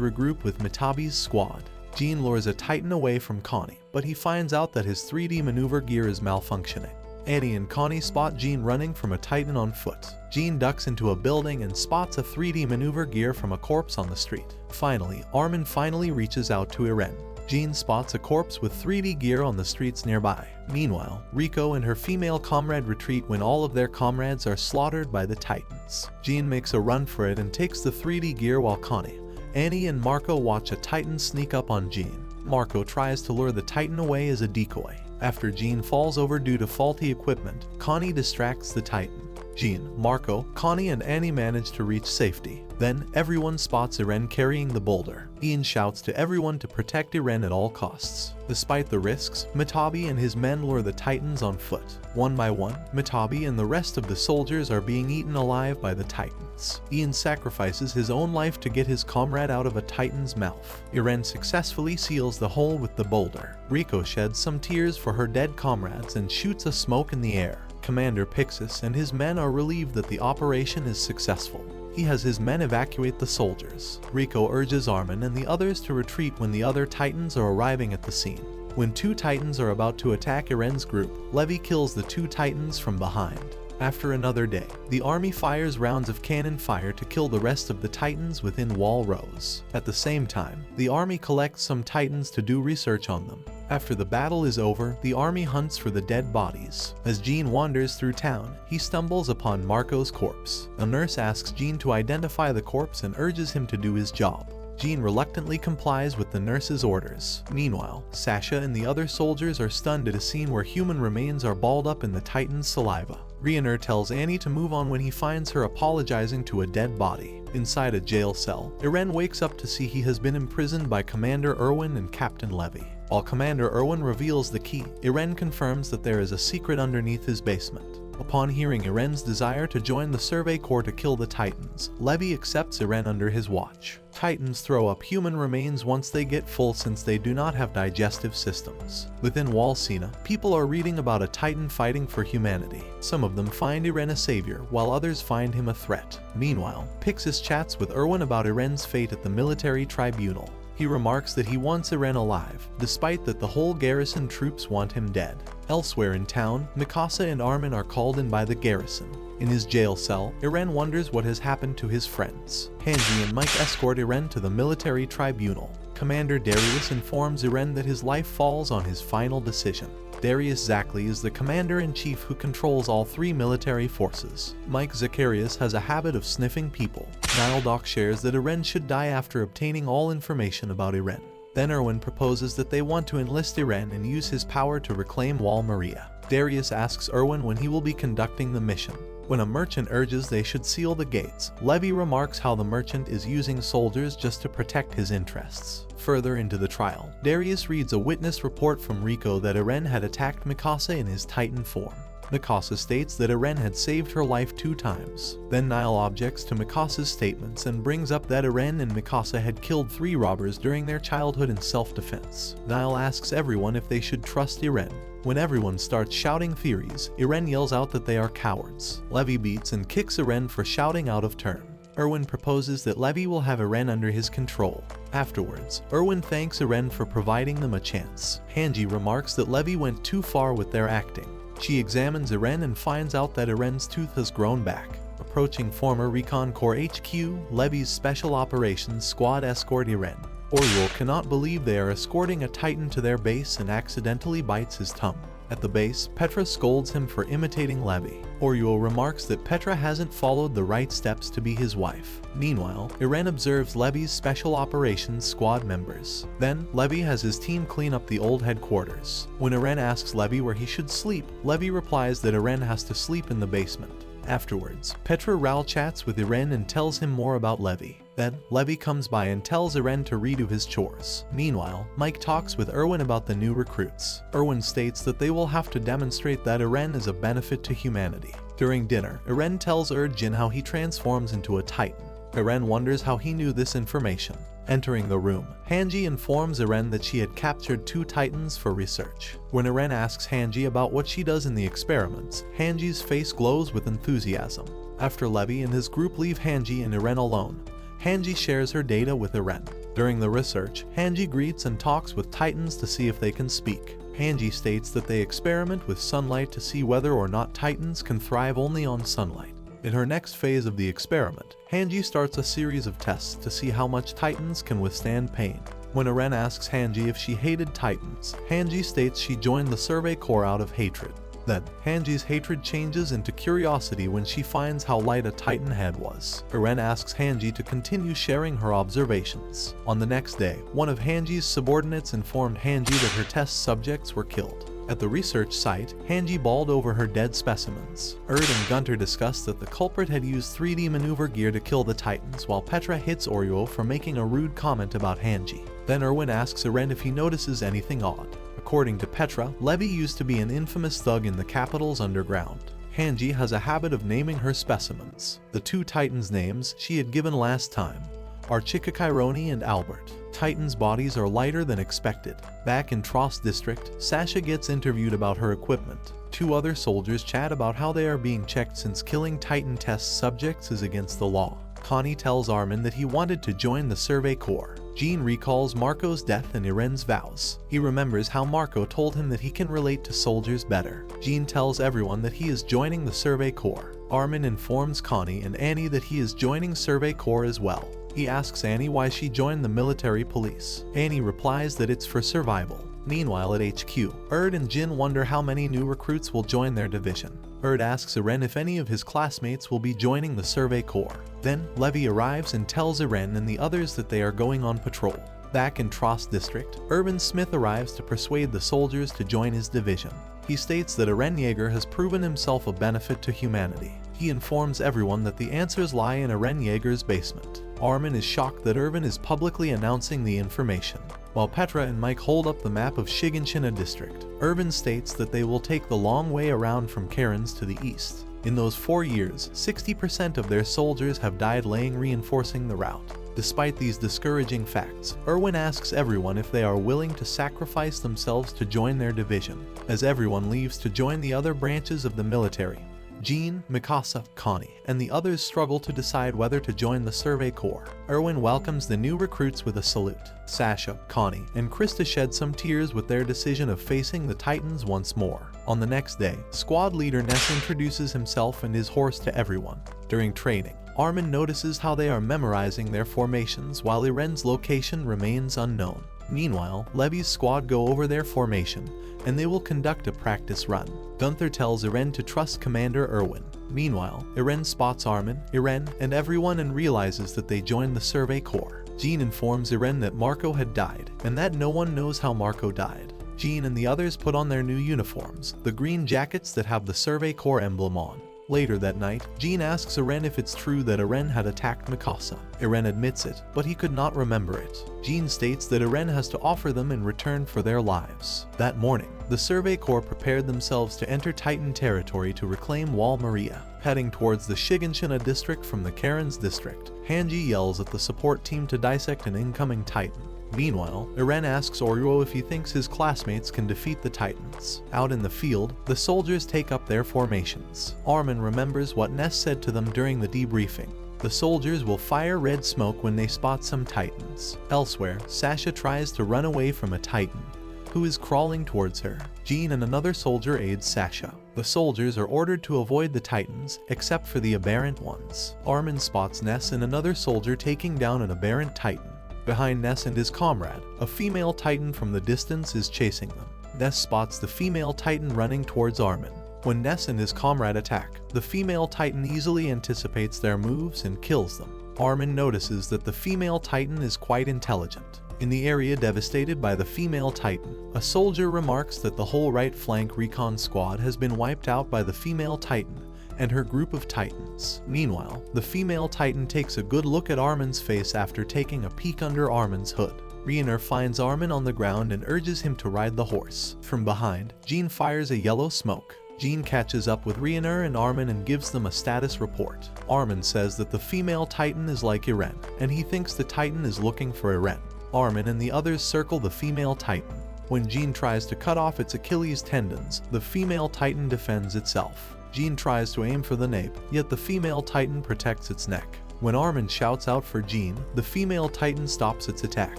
regroup with Mitabi's squad. Jean lures a Titan away from Connie, but he finds out that his 3D maneuver gear is malfunctioning. Eddie and Connie spot Jean running from a Titan on foot. Jean ducks into a building and spots a 3D maneuver gear from a corpse on the street. Finally, Armin finally reaches out to Iren. Jean spots a corpse with 3D gear on the streets nearby. Meanwhile, Riko and her female comrade retreat when all of their comrades are slaughtered by the Titans. Jean makes a run for it and takes the 3D gear while Connie, Annie and Marco watch a Titan sneak up on Jean. Marco tries to lure the Titan away as a decoy. After Jean falls over due to faulty equipment, Connie distracts the Titan. Jean, Marco, Connie and Annie manage to reach safety. Then, everyone spots Iren carrying the boulder. Ian shouts to everyone to protect Iren at all costs. Despite the risks, Mitabi and his men lure the Titans on foot. One by one, Mitabi and the rest of the soldiers are being eaten alive by the Titans. Ian sacrifices his own life to get his comrade out of a Titan's mouth. Iren successfully seals the hole with the boulder. Riko sheds some tears for her dead comrades and shoots a smoke in the air. Commander Pixis and his men are relieved that the operation is successful. He has his men evacuate the soldiers. Riko urges Armin and the others to retreat when the other Titans are arriving at the scene. When 2 Titans are about to attack Iren's group, Levi kills the 2 Titans from behind. After another day, the army fires rounds of cannon fire to kill the rest of the Titans within wall rows. At the same time, the army collects some Titans to do research on them. After the battle is over, the army hunts for the dead bodies. As Jean wanders through town, he stumbles upon Marco's corpse. A nurse asks Jean to identify the corpse and urges him to do his job. Jean reluctantly complies with the nurse's orders. Meanwhile, Sasha and the other soldiers are stunned at a scene where human remains are balled up in the Titan's saliva. Riener tells Annie to move on when he finds her apologizing to a dead body. Inside a jail cell, Iren wakes up to see he has been imprisoned by Commander Erwin and Captain Levy. While Commander Erwin reveals the key, Iren confirms that there is a secret underneath his basement. Upon hearing Iren's desire to join the Survey Corps to kill the Titans, Levy accepts Iren under his watch. Titans throw up human remains once they get full since they do not have digestive systems. Within Walsina, people are reading about a Titan fighting for humanity. Some of them find Iren a savior, while others find him a threat. Meanwhile, Pixis chats with Erwin about Iren's fate at the military tribunal. He remarks that he wants Iren alive, despite that the whole garrison troops want him dead. Elsewhere in town, Mikasa and Armin are called in by the garrison. In his jail cell, Iren wonders what has happened to his friends. Hanji and Mike escort Iren to the military tribunal. Commander Darius informs Iren that his life falls on his final decision. Darius Zackley is the commander-in-chief who controls all 3 military forces. Mike Zacharias has a habit of sniffing people. Nile Doc shares that Iren should die after obtaining all information about Iren. Then Erwin proposes that they want to enlist Iren and use his power to reclaim Wal Maria. Darius asks Erwin when he will be conducting the mission. When a merchant urges they should seal the gates, Levy remarks how the merchant is using soldiers just to protect his interests. Further into the trial, Darius reads a witness report from Riko that Iren had attacked Mikasa in his Titan form. Mikasa states that Iren had saved her life 2 times. Then Nile objects to Mikasa's statements and brings up that Iren and Mikasa had killed 3 robbers during their childhood in self-defense. Nile asks everyone if they should trust Iren. When everyone starts shouting theories, Iren yells out that they are cowards. Levy beats and kicks Iren for shouting out of turn. Erwin proposes that Levy will have Iren under his control. Afterwards, Erwin thanks Iren for providing them a chance. Hanji remarks that Levy went too far with their acting. She examines Iren and finds out that Iren's tooth has grown back. Approaching former Recon Corps HQ, Levy's Special Operations Squad escort Iren. Oriol cannot believe they are escorting a Titan to their base and accidentally bites his tongue. At the base, Petra scolds him for imitating Levy. Oriol remarks that Petra hasn't followed the right steps to be his wife. Meanwhile, Iren observes Levy's Special Operations Squad members. Then, Levy has his team clean up the old headquarters. When Iren asks Levy where he should sleep, Levy replies that Iren has to sleep in the basement. Afterwards, Petra Ral chats with Iren and tells him more about Levy. Then, Levy comes by and tells Iren to redo his chores. Meanwhile, Mike talks with Erwin about the new recruits. Erwin states that they will have to demonstrate that Iren is a benefit to humanity. During dinner, Iren tells Jin how he transforms into a Titan. Eren wonders how he knew this information. Entering the room, Hanji informs Eren that she had captured 2 titans for research. When Eren asks Hanji about what she does in the experiments, Hanji's face glows with enthusiasm. After Levi and his group leave Hanji and Eren alone, Hanji shares her data with Eren. During the research, Hanji greets and talks with titans to see if they can speak. Hanji states that they experiment with sunlight to see whether or not titans can thrive only on sunlight. In her next phase of the experiment, Hanji starts a series of tests to see how much titans can withstand pain. When Eren asks Hanji if she hated titans, Hanji states she joined the Survey Corps out of hatred. Then, Hanji's hatred changes into curiosity when she finds how light a titan head was. Eren asks Hanji to continue sharing her observations. On the next day, one of Hanji's subordinates informed Hanji that her test subjects were killed. At the research site, Hanji bawled over her dead specimens. Erd and Gunter discussed that the culprit had used 3D maneuver gear to kill the titans, while Petra hits Oruo for making a rude comment about Hanji. Then Erwin asks Eren if he notices anything odd. According to Petra, Levi used to be an infamous thug in the capital's underground. Hanji has a habit of naming her specimens. The 2 titans' names she had given last time are Chikakaironi and Albert. Titans' bodies are lighter than expected. Back in Trost District, Sasha gets interviewed about her equipment. 2 other soldiers chat about how they are being checked since killing Titan test subjects is against the law. Connie tells Armin that he wanted to join the Survey Corps. Jean recalls Marco's death and Iren's vows. He remembers how Marco told him that he can relate to soldiers better. Jean tells everyone that he is joining the Survey Corps. Armin informs Connie and Annie that he is joining Survey Corps as well. He asks Annie why she joined the military police. Annie replies that it's for survival. Meanwhile at HQ, Erd and Jin wonder how many new recruits will join their division. Erd asks Eren if any of his classmates will be joining the Survey Corps. Then, Levi arrives and tells Eren and the others that they are going on patrol. Back in Trost District, Urban Smith arrives to persuade the soldiers to join his division. He states that Eren Yeager has proven himself a benefit to humanity. He informs everyone that the answers lie in Eren Yeager's basement. Armin is shocked that Irvin is publicly announcing the information. While Petra and Mike hold up the map of Shiganshina district, Irvin states that they will take the long way around from Karen's to the east. In those 4 years, 60% of their soldiers have died laying reinforcing the route. Despite these discouraging facts, Irwin asks everyone if they are willing to sacrifice themselves to join their division. As everyone leaves to join the other branches of the military, Jean, Mikasa, Connie, and the others struggle to decide whether to join the Survey Corps. Irwin welcomes the new recruits with a salute. Sasha, Connie, and Krista shed some tears with their decision of facing the Titans once more. On the next day, squad leader Ness introduces himself and his horse to everyone. During training, Armin notices how they are memorizing their formations while Iren's location remains unknown. Meanwhile, Levi's squad go over their formation, and they will conduct a practice run. Gunther tells Iren to trust Commander Irwin. Meanwhile, Iren spots Armin, Iren, and everyone and realizes that they joined the Survey Corps. Jean informs Iren that Marco had died, and that no one knows how Marco died. Jean and the others put on their new uniforms, the green jackets that have the Survey Corps emblem on. Later that night, Jean asks Iren if it's true that Iren had attacked Mikasa. Iren admits it, but he could not remember it. Jean states that Iren has to offer them in return for their lives. That morning, the Survey Corps prepared themselves to enter Titan territory to reclaim Wall Maria. Heading towards the Shiganshina district from the Karen's district, Hanji yells at the support team to dissect an incoming Titan. Meanwhile, Iren asks Oruo if he thinks his classmates can defeat the Titans. Out in the field, the soldiers take up their formations. Armin remembers what Ness said to them during the debriefing. The soldiers will fire red smoke when they spot some Titans. Elsewhere, Sasha tries to run away from a Titan, who is crawling towards her. Jean and another soldier aids Sasha. The soldiers are ordered to avoid the Titans, except for the aberrant ones. Armin spots Ness and another soldier taking down an aberrant Titan. Behind Ness and his comrade, a female Titan from the distance is chasing them. Ness spots the female Titan running towards Armin. When Ness and his comrade attack, the female Titan easily anticipates their moves and kills them. Armin notices that the female Titan is quite intelligent. In the area devastated by the female Titan, a soldier remarks that the whole right flank recon squad has been wiped out by the female Titan and her group of Titans. Meanwhile, the female Titan takes a good look at Armin's face after taking a peek under Armin's hood. Riener finds Armin on the ground and urges him to ride the horse. From behind, Jean fires a yellow smoke. Jean catches up with Ryuner and Armin and gives them a status report. Armin says that the female Titan is like Eren, and he thinks the Titan is looking for Eren. Armin and the others circle the female Titan. When Jean tries to cut off its Achilles tendons, the female Titan defends itself. Jean tries to aim for the nape, yet the female Titan protects its neck. When Armin shouts out for Jean, the female Titan stops its attack.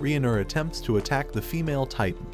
Ryuner attempts to attack the female Titan,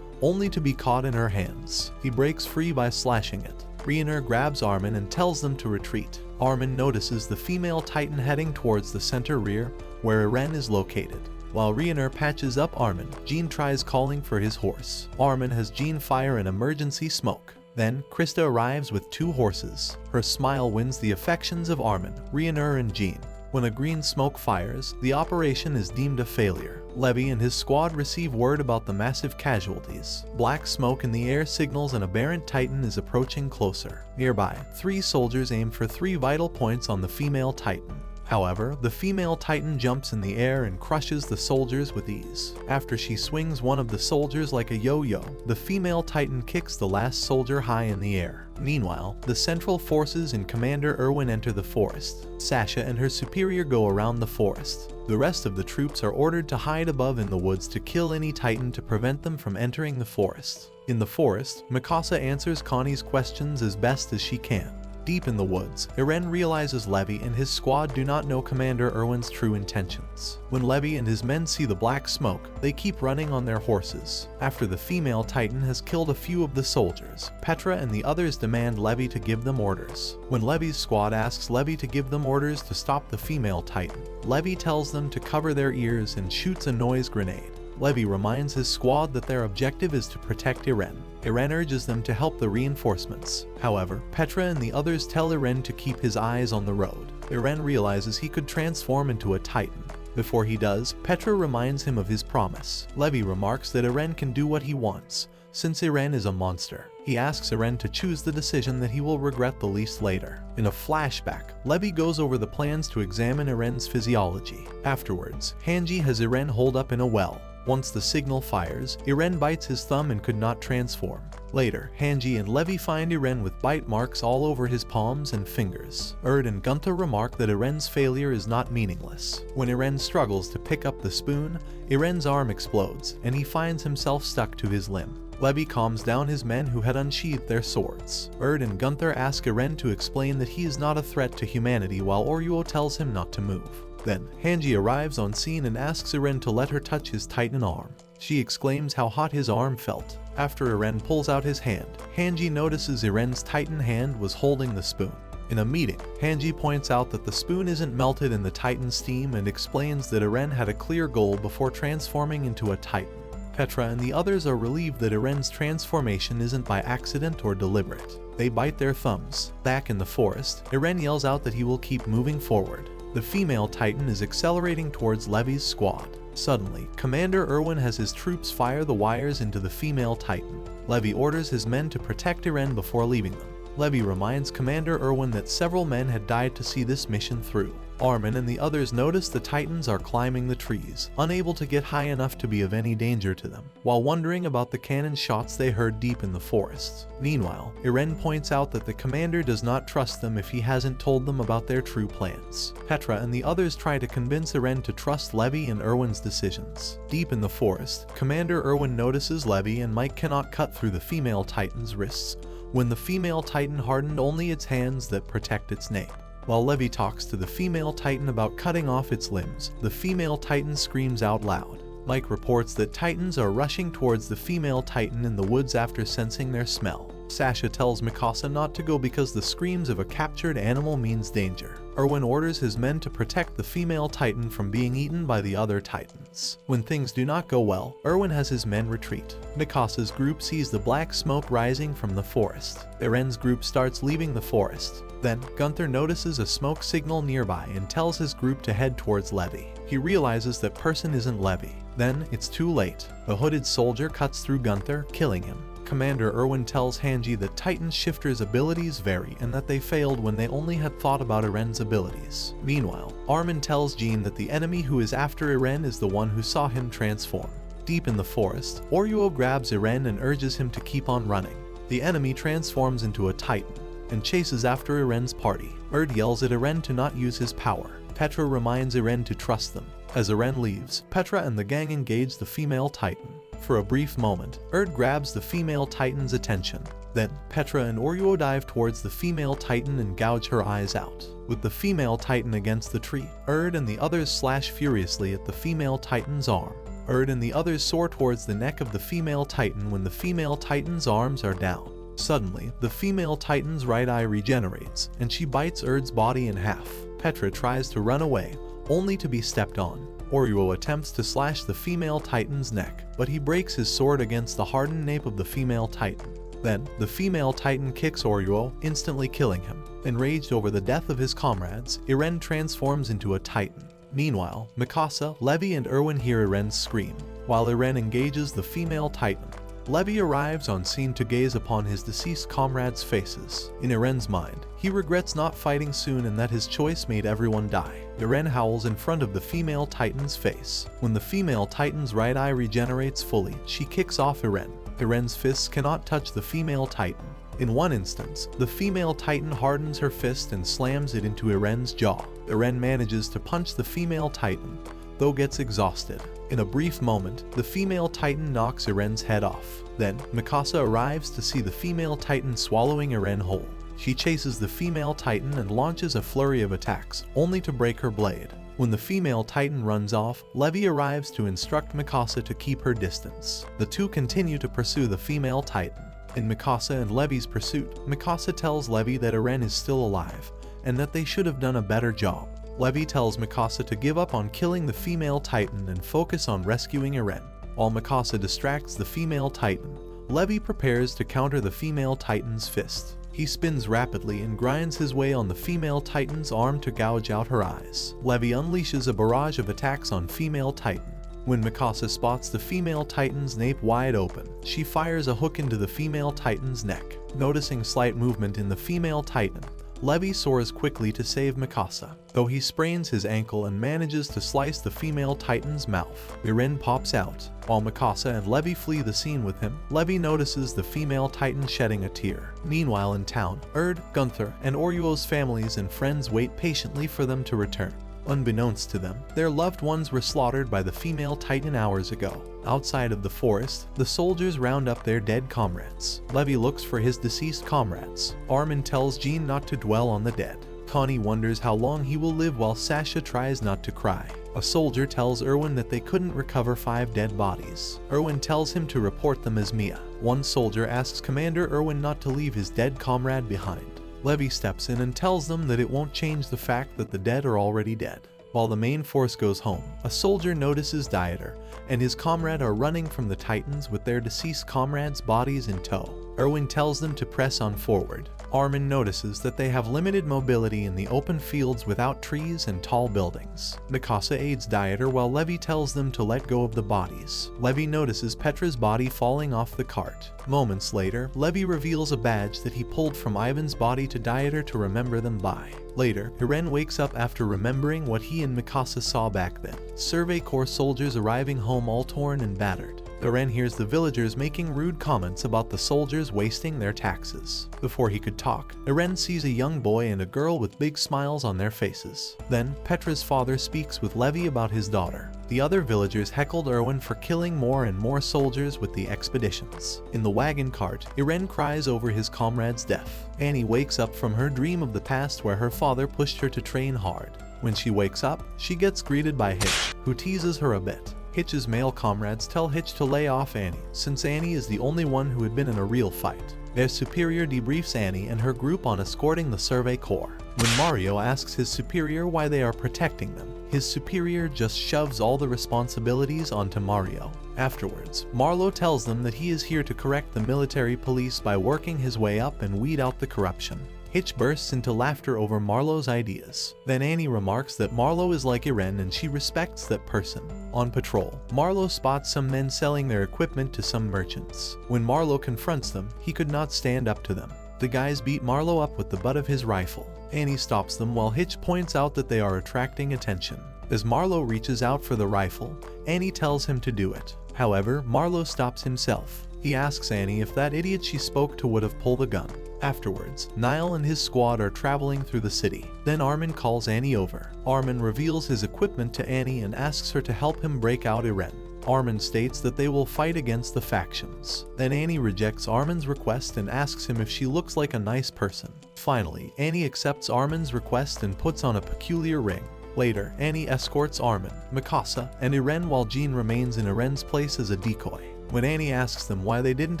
only to be caught in her hands. He breaks free by slashing it. Ryuner grabs Armin and tells them to retreat. Armin notices the female Titan heading towards the center rear, where Eren is located. While Ryuner patches up Armin, Jean tries calling for his horse. Armin has Jean fire an emergency smoke. Then, Krista arrives with 2 horses. Her smile wins the affections of Armin, Ryuner and Jean. When a green smoke fires, the operation is deemed a failure. Levi and his squad receive word about the massive casualties. Black smoke in the air signals an aberrant Titan is approaching closer. Nearby, 3 soldiers aim for 3 vital points on the female Titan. However, the female Titan jumps in the air and crushes the soldiers with ease. After she swings one of the soldiers like a yo-yo, the female Titan kicks the last soldier high in the air. Meanwhile, the Central Forces and Commander Erwin enter the forest. Sasha and her superior go around the forest. The rest of the troops are ordered to hide above in the woods to kill any Titan to prevent them from entering the forest. In the forest, Mikasa answers Connie's questions as best as she can. Deep in the woods, Eren realizes Levi and his squad do not know Commander Erwin's true intentions. When Levi and his men see the black smoke, they keep running on their horses. After the female Titan has killed a few of the soldiers, Petra and the others demand Levi to give them orders. When Levi's squad asks Levi to give them orders to stop the female Titan, Levi tells them to cover their ears and shoots a noise grenade. Levi reminds his squad that their objective is to protect Eren. Eren urges them to help the reinforcements. However, Petra and the others tell Eren to keep his eyes on the road. Eren realizes he could transform into a Titan. Before he does, Petra reminds him of his promise. Levi remarks that Eren can do what he wants, since Eren is a monster. He asks Eren to choose the decision that he will regret the least later. In a flashback, Levi goes over the plans to examine Eren's physiology. Afterwards, Hanji has Eren holed up in a well. Once the signal fires, Eren bites his thumb and could not transform. Later, Hanji and Levi find Eren with bite marks all over his palms and fingers. Erd and Gunther remark that Eren's failure is not meaningless. When Eren struggles to pick up the spoon, Eren's arm explodes, and he finds himself stuck to his limb. Levi calms down his men who had unsheathed their swords. Erd and Gunther ask Eren to explain that he is not a threat to humanity while Oryuo tells him not to move. Then, Hanji arrives on scene and asks Eren to let her touch his Titan arm. She exclaims how hot his arm felt. After Eren pulls out his hand, Hanji notices Eren's Titan hand was holding the spoon. In a meeting, Hanji points out that the spoon isn't melted in the Titan steam and explains that Eren had a clear goal before transforming into a Titan. Petra and the others are relieved that Eren's transformation isn't by accident or deliberate. They bite their thumbs. Back in the forest, Eren yells out that he will keep moving forward. The female Titan is accelerating towards Levi's squad. Suddenly, Commander Erwin has his troops fire the wires into the female Titan. Levi orders his men to protect Eren before leaving them. Levi reminds Commander Erwin that several men had died to see this mission through. Armin and the others notice the Titans are climbing the trees, unable to get high enough to be of any danger to them, while wondering about the cannon shots they heard deep in the forest. Meanwhile, Eren points out that the commander does not trust them if he hasn't told them about their true plans. Petra and the others try to convince Eren to trust Levi and Erwin's decisions. Deep in the forest, Commander Erwin notices Levi and Mike cannot cut through the female Titan's wrists, when the female Titan hardened only its hands that protect its nape. While Levi talks to the female Titan about cutting off its limbs, the female Titan screams out loud. Mike reports that Titans are rushing towards the female Titan in the woods after sensing their smell. Sasha tells Mikasa not to go because the screams of a captured animal means danger. Erwin orders his men to protect the female Titan from being eaten by the other Titans. When things do not go well, Erwin has his men retreat. Mikasa's group sees the black smoke rising from the forest. Eren's group starts leaving the forest. Then, Gunther notices a smoke signal nearby and tells his group to head towards Levi. He realizes that person isn't Levi. Then, it's too late. A hooded soldier cuts through Gunther, killing him. Commander Erwin tells Hanji that Titan Shifter's abilities vary and that they failed when they only had thought about Eren's abilities. Meanwhile, Armin tells Jean that the enemy who is after Eren is the one who saw him transform. Deep in the forest, Oryuo grabs Eren and urges him to keep on running. The enemy transforms into a Titan and chases after Iren's party. Erd yells at Iren to not use his power. Petra reminds Iren to trust them. As Iren leaves, Petra and the gang engage the female Titan. For a brief moment, Erd grabs the female Titan's attention. Then, Petra and Oruo dive towards the female Titan and gouge her eyes out. With the female Titan against the tree, Erd and the others slash furiously at the female Titan's arm. Erd and the others soar towards the neck of the female Titan when the female Titan's arms are down. Suddenly, the female Titan's right eye regenerates, and she bites Erd's body in half. Petra tries to run away, only to be stepped on. Oruo attempts to slash the female Titan's neck, but he breaks his sword against the hardened nape of the female Titan. Then, the female Titan kicks Oruo, instantly killing him. Enraged over the death of his comrades, Iren transforms into a Titan. Meanwhile, Mikasa, Levi, and Erwin hear Iren's scream. While Iren engages the female Titan, Levi arrives on scene to gaze upon his deceased comrades' faces. In Iren's mind, he regrets not fighting soon and that his choice made everyone die. Iren howls in front of the female Titan's face. When the female Titan's right eye regenerates fully, she kicks off Iren. Iren's fists cannot touch the female Titan. In one instance, the female Titan hardens her fist and slams it into Iren's jaw. Iren manages to punch the female Titan, though gets exhausted. In a brief moment, the female Titan knocks Iren's head off. Then, Mikasa arrives to see the female Titan swallowing Iren whole. She chases the female Titan and launches a flurry of attacks, only to break her blade. When the female Titan runs off, Levi arrives to instruct Mikasa to keep her distance. The two continue to pursue the female Titan. In Mikasa and Levi's pursuit, Mikasa tells Levi that Iren is still alive, and that they should have done a better job. Levi tells Mikasa to give up on killing the female Titan and focus on rescuing Iren. While Mikasa distracts the female Titan, Levi prepares to counter the female Titan's fist. He spins rapidly and grinds his way on the female Titan's arm to gouge out her eyes. Levi unleashes a barrage of attacks on female Titan. When Mikasa spots the female Titan's nape wide open, she fires a hook into the female Titan's neck. Noticing slight movement in the female Titan, Levi soars quickly to save Mikasa, though he sprains his ankle and manages to slice the female Titan's mouth. Iren pops out. While Mikasa and Levi flee the scene with him, Levi notices the female Titan shedding a tear. Meanwhile in town, Erd, Gunther, and Oruo's families and friends wait patiently for them to return. Unbeknownst to them, their loved ones were slaughtered by the female Titan hours ago. Outside of the forest, the soldiers round up their dead comrades. Levi looks for his deceased comrades. Armin tells Jean not to dwell on the dead. Connie wonders how long he will live while Sasha tries not to cry. A soldier tells Erwin that they couldn't recover 5 dead bodies. Erwin tells him to report them as Mia. One soldier asks Commander Erwin not to leave his dead comrade behind. Levi steps in and tells them that it won't change the fact that the dead are already dead. While the main force goes home, a soldier notices Dieter and his comrade are running from the Titans with their deceased comrades' bodies in tow. Erwin tells them to press on forward. Armin notices that they have limited mobility in the open fields without trees and tall buildings. Mikasa aids Dieter while Levi tells them to let go of the bodies. Levi notices Petra's body falling off the cart. Moments later, Levi reveals a badge that he pulled from Ivan's body to Dieter to remember them by. Later, Iren wakes up after remembering what he and Mikasa saw back then. Survey Corps soldiers arriving home all torn and battered. Iren hears the villagers making rude comments about the soldiers wasting their taxes. Before he could talk, Iren sees a young boy and a girl with big smiles on their faces. Then, Petra's father speaks with Levi about his daughter. The other villagers heckled Erwin for killing more and more soldiers with the expeditions. In the wagon cart, Iren cries over his comrade's death. Annie wakes up from her dream of the past where her father pushed her to train hard. When she wakes up, she gets greeted by Hitch, who teases her a bit. Hitch's male comrades tell Hitch to lay off Annie, since Annie is the only one who had been in a real fight. Their superior debriefs Annie and her group on escorting the Survey Corps. When Mario asks his superior why they are protecting them, his superior just shoves all the responsibilities onto Mario. Afterwards, Marlo tells them that he is here to correct the military police by working his way up and weed out the corruption. Hitch bursts into laughter over Marlo's ideas. Then Annie remarks that Marlo is like Iren and she respects that person. On patrol, Marlo spots some men selling their equipment to some merchants. When Marlo confronts them, he could not stand up to them. The guys beat Marlo up with the butt of his rifle. Annie stops them while Hitch points out that they are attracting attention. As Marlowe reaches out for the rifle, Annie tells him to do it. However, Marlowe stops himself. He asks Annie if that idiot she spoke to would have pulled a gun. Afterwards, Niall and his squad are traveling through the city. Then Armin calls Annie over. Armin reveals his equipment to Annie and asks her to help him break out Irene. Armin states that they will fight against the factions. Then Annie rejects Armin's request and asks him if she looks like a nice person. Finally, Annie accepts Armin's request and puts on a peculiar ring. Later, Annie escorts Armin, Mikasa, and Irene while Jean remains in Irene's place as a decoy. When Annie asks them why they didn't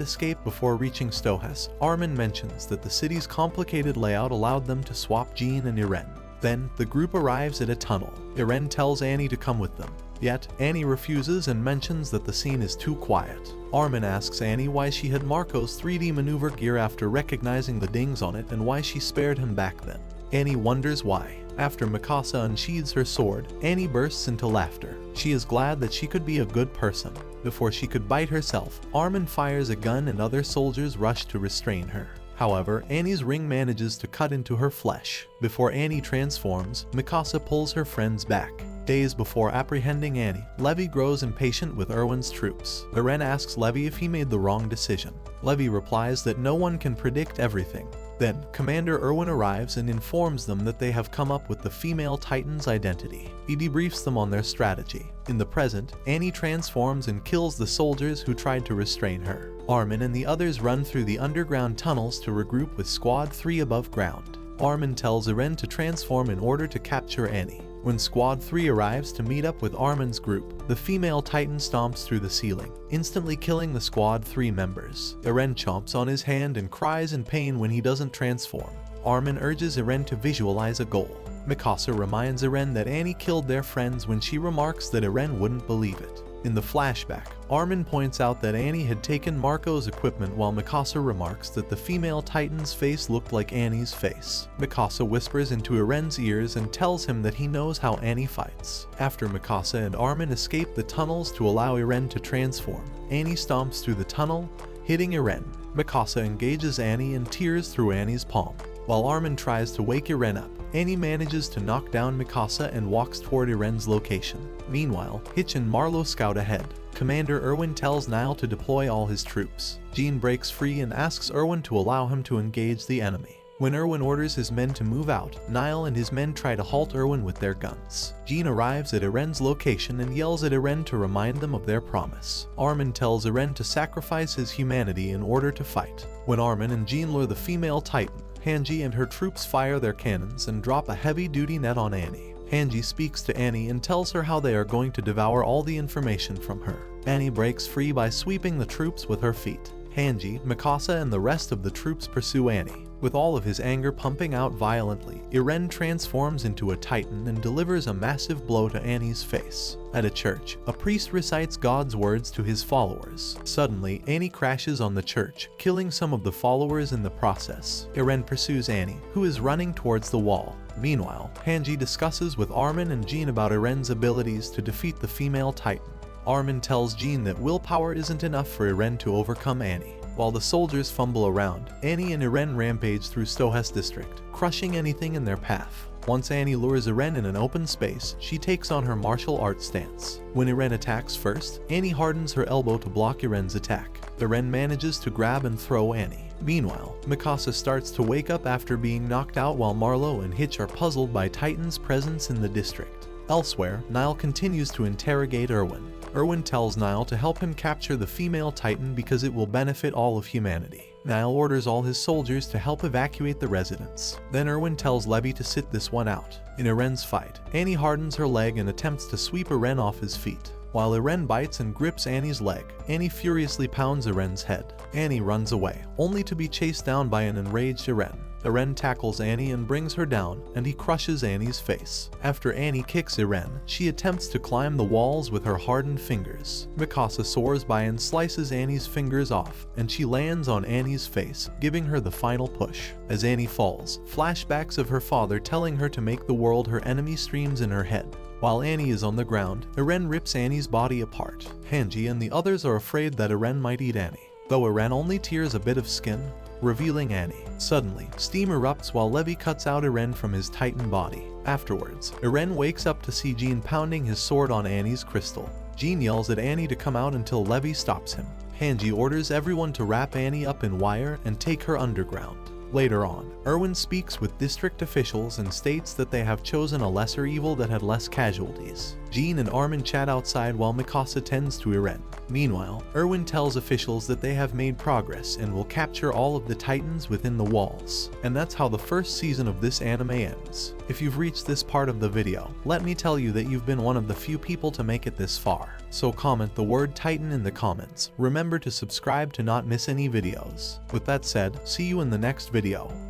escape before reaching Stohas, Armin mentions that the city's complicated layout allowed them to swap Jean and Irene. Then, the group arrives at a tunnel. Irene tells Annie to come with them. Yet, Annie refuses and mentions that the scene is too quiet. Armin asks Annie why she had Marco's 3D maneuver gear after recognizing the dings on it and why she spared him back then. Annie wonders why. After Mikasa unsheathes her sword, Annie bursts into laughter. She is glad that she could be a good person. Before she could bite herself, Armin fires a gun and other soldiers rush to restrain her. However, Annie's ring manages to cut into her flesh. Before Annie transforms, Mikasa pulls her friends back. Days before apprehending Annie, Levi grows impatient with Erwin's troops. Irene asks Levi if he made the wrong decision. Levi replies that no one can predict everything. Then, Commander Erwin arrives and informs them that they have come up with the female Titan's identity. He debriefs them on their strategy. In the present, Annie transforms and kills the soldiers who tried to restrain her. Armin and the others run through the underground tunnels to regroup with Squad 3 above ground. Armin tells Irene to transform in order to capture Annie. When Squad 3 arrives to meet up with Armin's group, the female Titan stomps through the ceiling, instantly killing the Squad 3 members. Irene chomps on his hand and cries in pain when he doesn't transform. Armin urges Irene to visualize a goal. Mikasa reminds Irene that Annie killed their friends when she remarks that Irene wouldn't believe it. In the flashback, Armin points out that Annie had taken Marco's equipment while Mikasa remarks that the female Titan's face looked like Annie's face. Mikasa whispers into Irene's ears and tells him that he knows how Annie fights. After Mikasa and Armin escape the tunnels to allow Irene to transform, Annie stomps through the tunnel, hitting Irene. Mikasa engages Annie and tears through Annie's palm. While Armin tries to wake Irene up, Annie manages to knock down Mikasa and walks toward Irene's location. Meanwhile, Hitch and Marlowe scout ahead. Commander Erwin tells Niall to deploy all his troops. Jean breaks free and asks Erwin to allow him to engage the enemy. When Erwin orders his men to move out, Niall and his men try to halt Erwin with their guns. Jean arrives at Irene's location and yells at Irene to remind them of their promise. Armin tells Irene to sacrifice his humanity in order to fight. When Armin and Jean lure the female Titan, Hanji and her troops fire their cannons and drop a heavy-duty net on Annie. Hanji speaks to Annie and tells her how they are going to devour all the information from her. Annie breaks free by sweeping the troops with her feet. Hanji, Mikasa, and the rest of the troops pursue Annie. With all of his anger pumping out violently, Irene transforms into a Titan and delivers a massive blow to Annie's face. At a church, a priest recites God's words to his followers. Suddenly, Annie crashes on the church, killing some of the followers in the process. Irene pursues Annie, who is running towards the wall. Meanwhile, Hanji discusses with Armin and Jean about Irene's abilities to defeat the female Titan. Armin tells Jean that willpower isn't enough for Irene to overcome Annie. While the soldiers fumble around, Annie and Irene rampage through Stohas district, crushing anything in their path. Once Annie lures Irene in an open space, she takes on her martial arts stance. When Irene attacks first, Annie hardens her elbow to block Irene's attack. Irene manages to grab and throw Annie. Meanwhile, Mikasa starts to wake up after being knocked out while Marlowe and Hitch are puzzled by Titan's presence in the district. Elsewhere, Niall continues to interrogate Erwin. Erwin tells Niall to help him capture the female Titan because it will benefit all of humanity. Niall orders all his soldiers to help evacuate the residents. Then Erwin tells Levi to sit this one out. In Irene's fight, Annie hardens her leg and attempts to sweep Irene off his feet. While Irene bites and grips Annie's leg, Annie furiously pounds Irene's head. Annie runs away, only to be chased down by an enraged Irene. Irene tackles Annie and brings her down, and he crushes Annie's face. After Annie kicks Irene, she attempts to climb the walls with her hardened fingers. Mikasa soars by and slices Annie's fingers off, and she lands on Annie's face, giving her the final push. As Annie falls, flashbacks of her father telling her to make the world her enemy streams in her head. While Annie is on the ground, Irene rips Annie's body apart. Hanji and the others are afraid that Irene might eat Annie, though Irene only tears a bit of skin, revealing Annie. Suddenly, steam erupts while Levi cuts out Irene from his Titan body. Afterwards, Eren wakes up to see Jean pounding his sword on Annie's crystal. Jean yells at Annie to come out until Levi stops him. Hanji orders everyone to wrap Annie up in wire and take her underground. Later on, Erwin speaks with district officials and states that they have chosen a lesser evil that had less casualties. Jean and Armin chat outside while Mikasa tends to Eren. Meanwhile, Erwin tells officials that they have made progress and will capture all of the Titans within the walls. And that's how the first season of this anime ends. If you've reached this part of the video, let me tell you that you've been one of the few people to make it this far. So comment the word Titan in the comments. Remember to subscribe to not miss any videos. With that said, see you in the next video.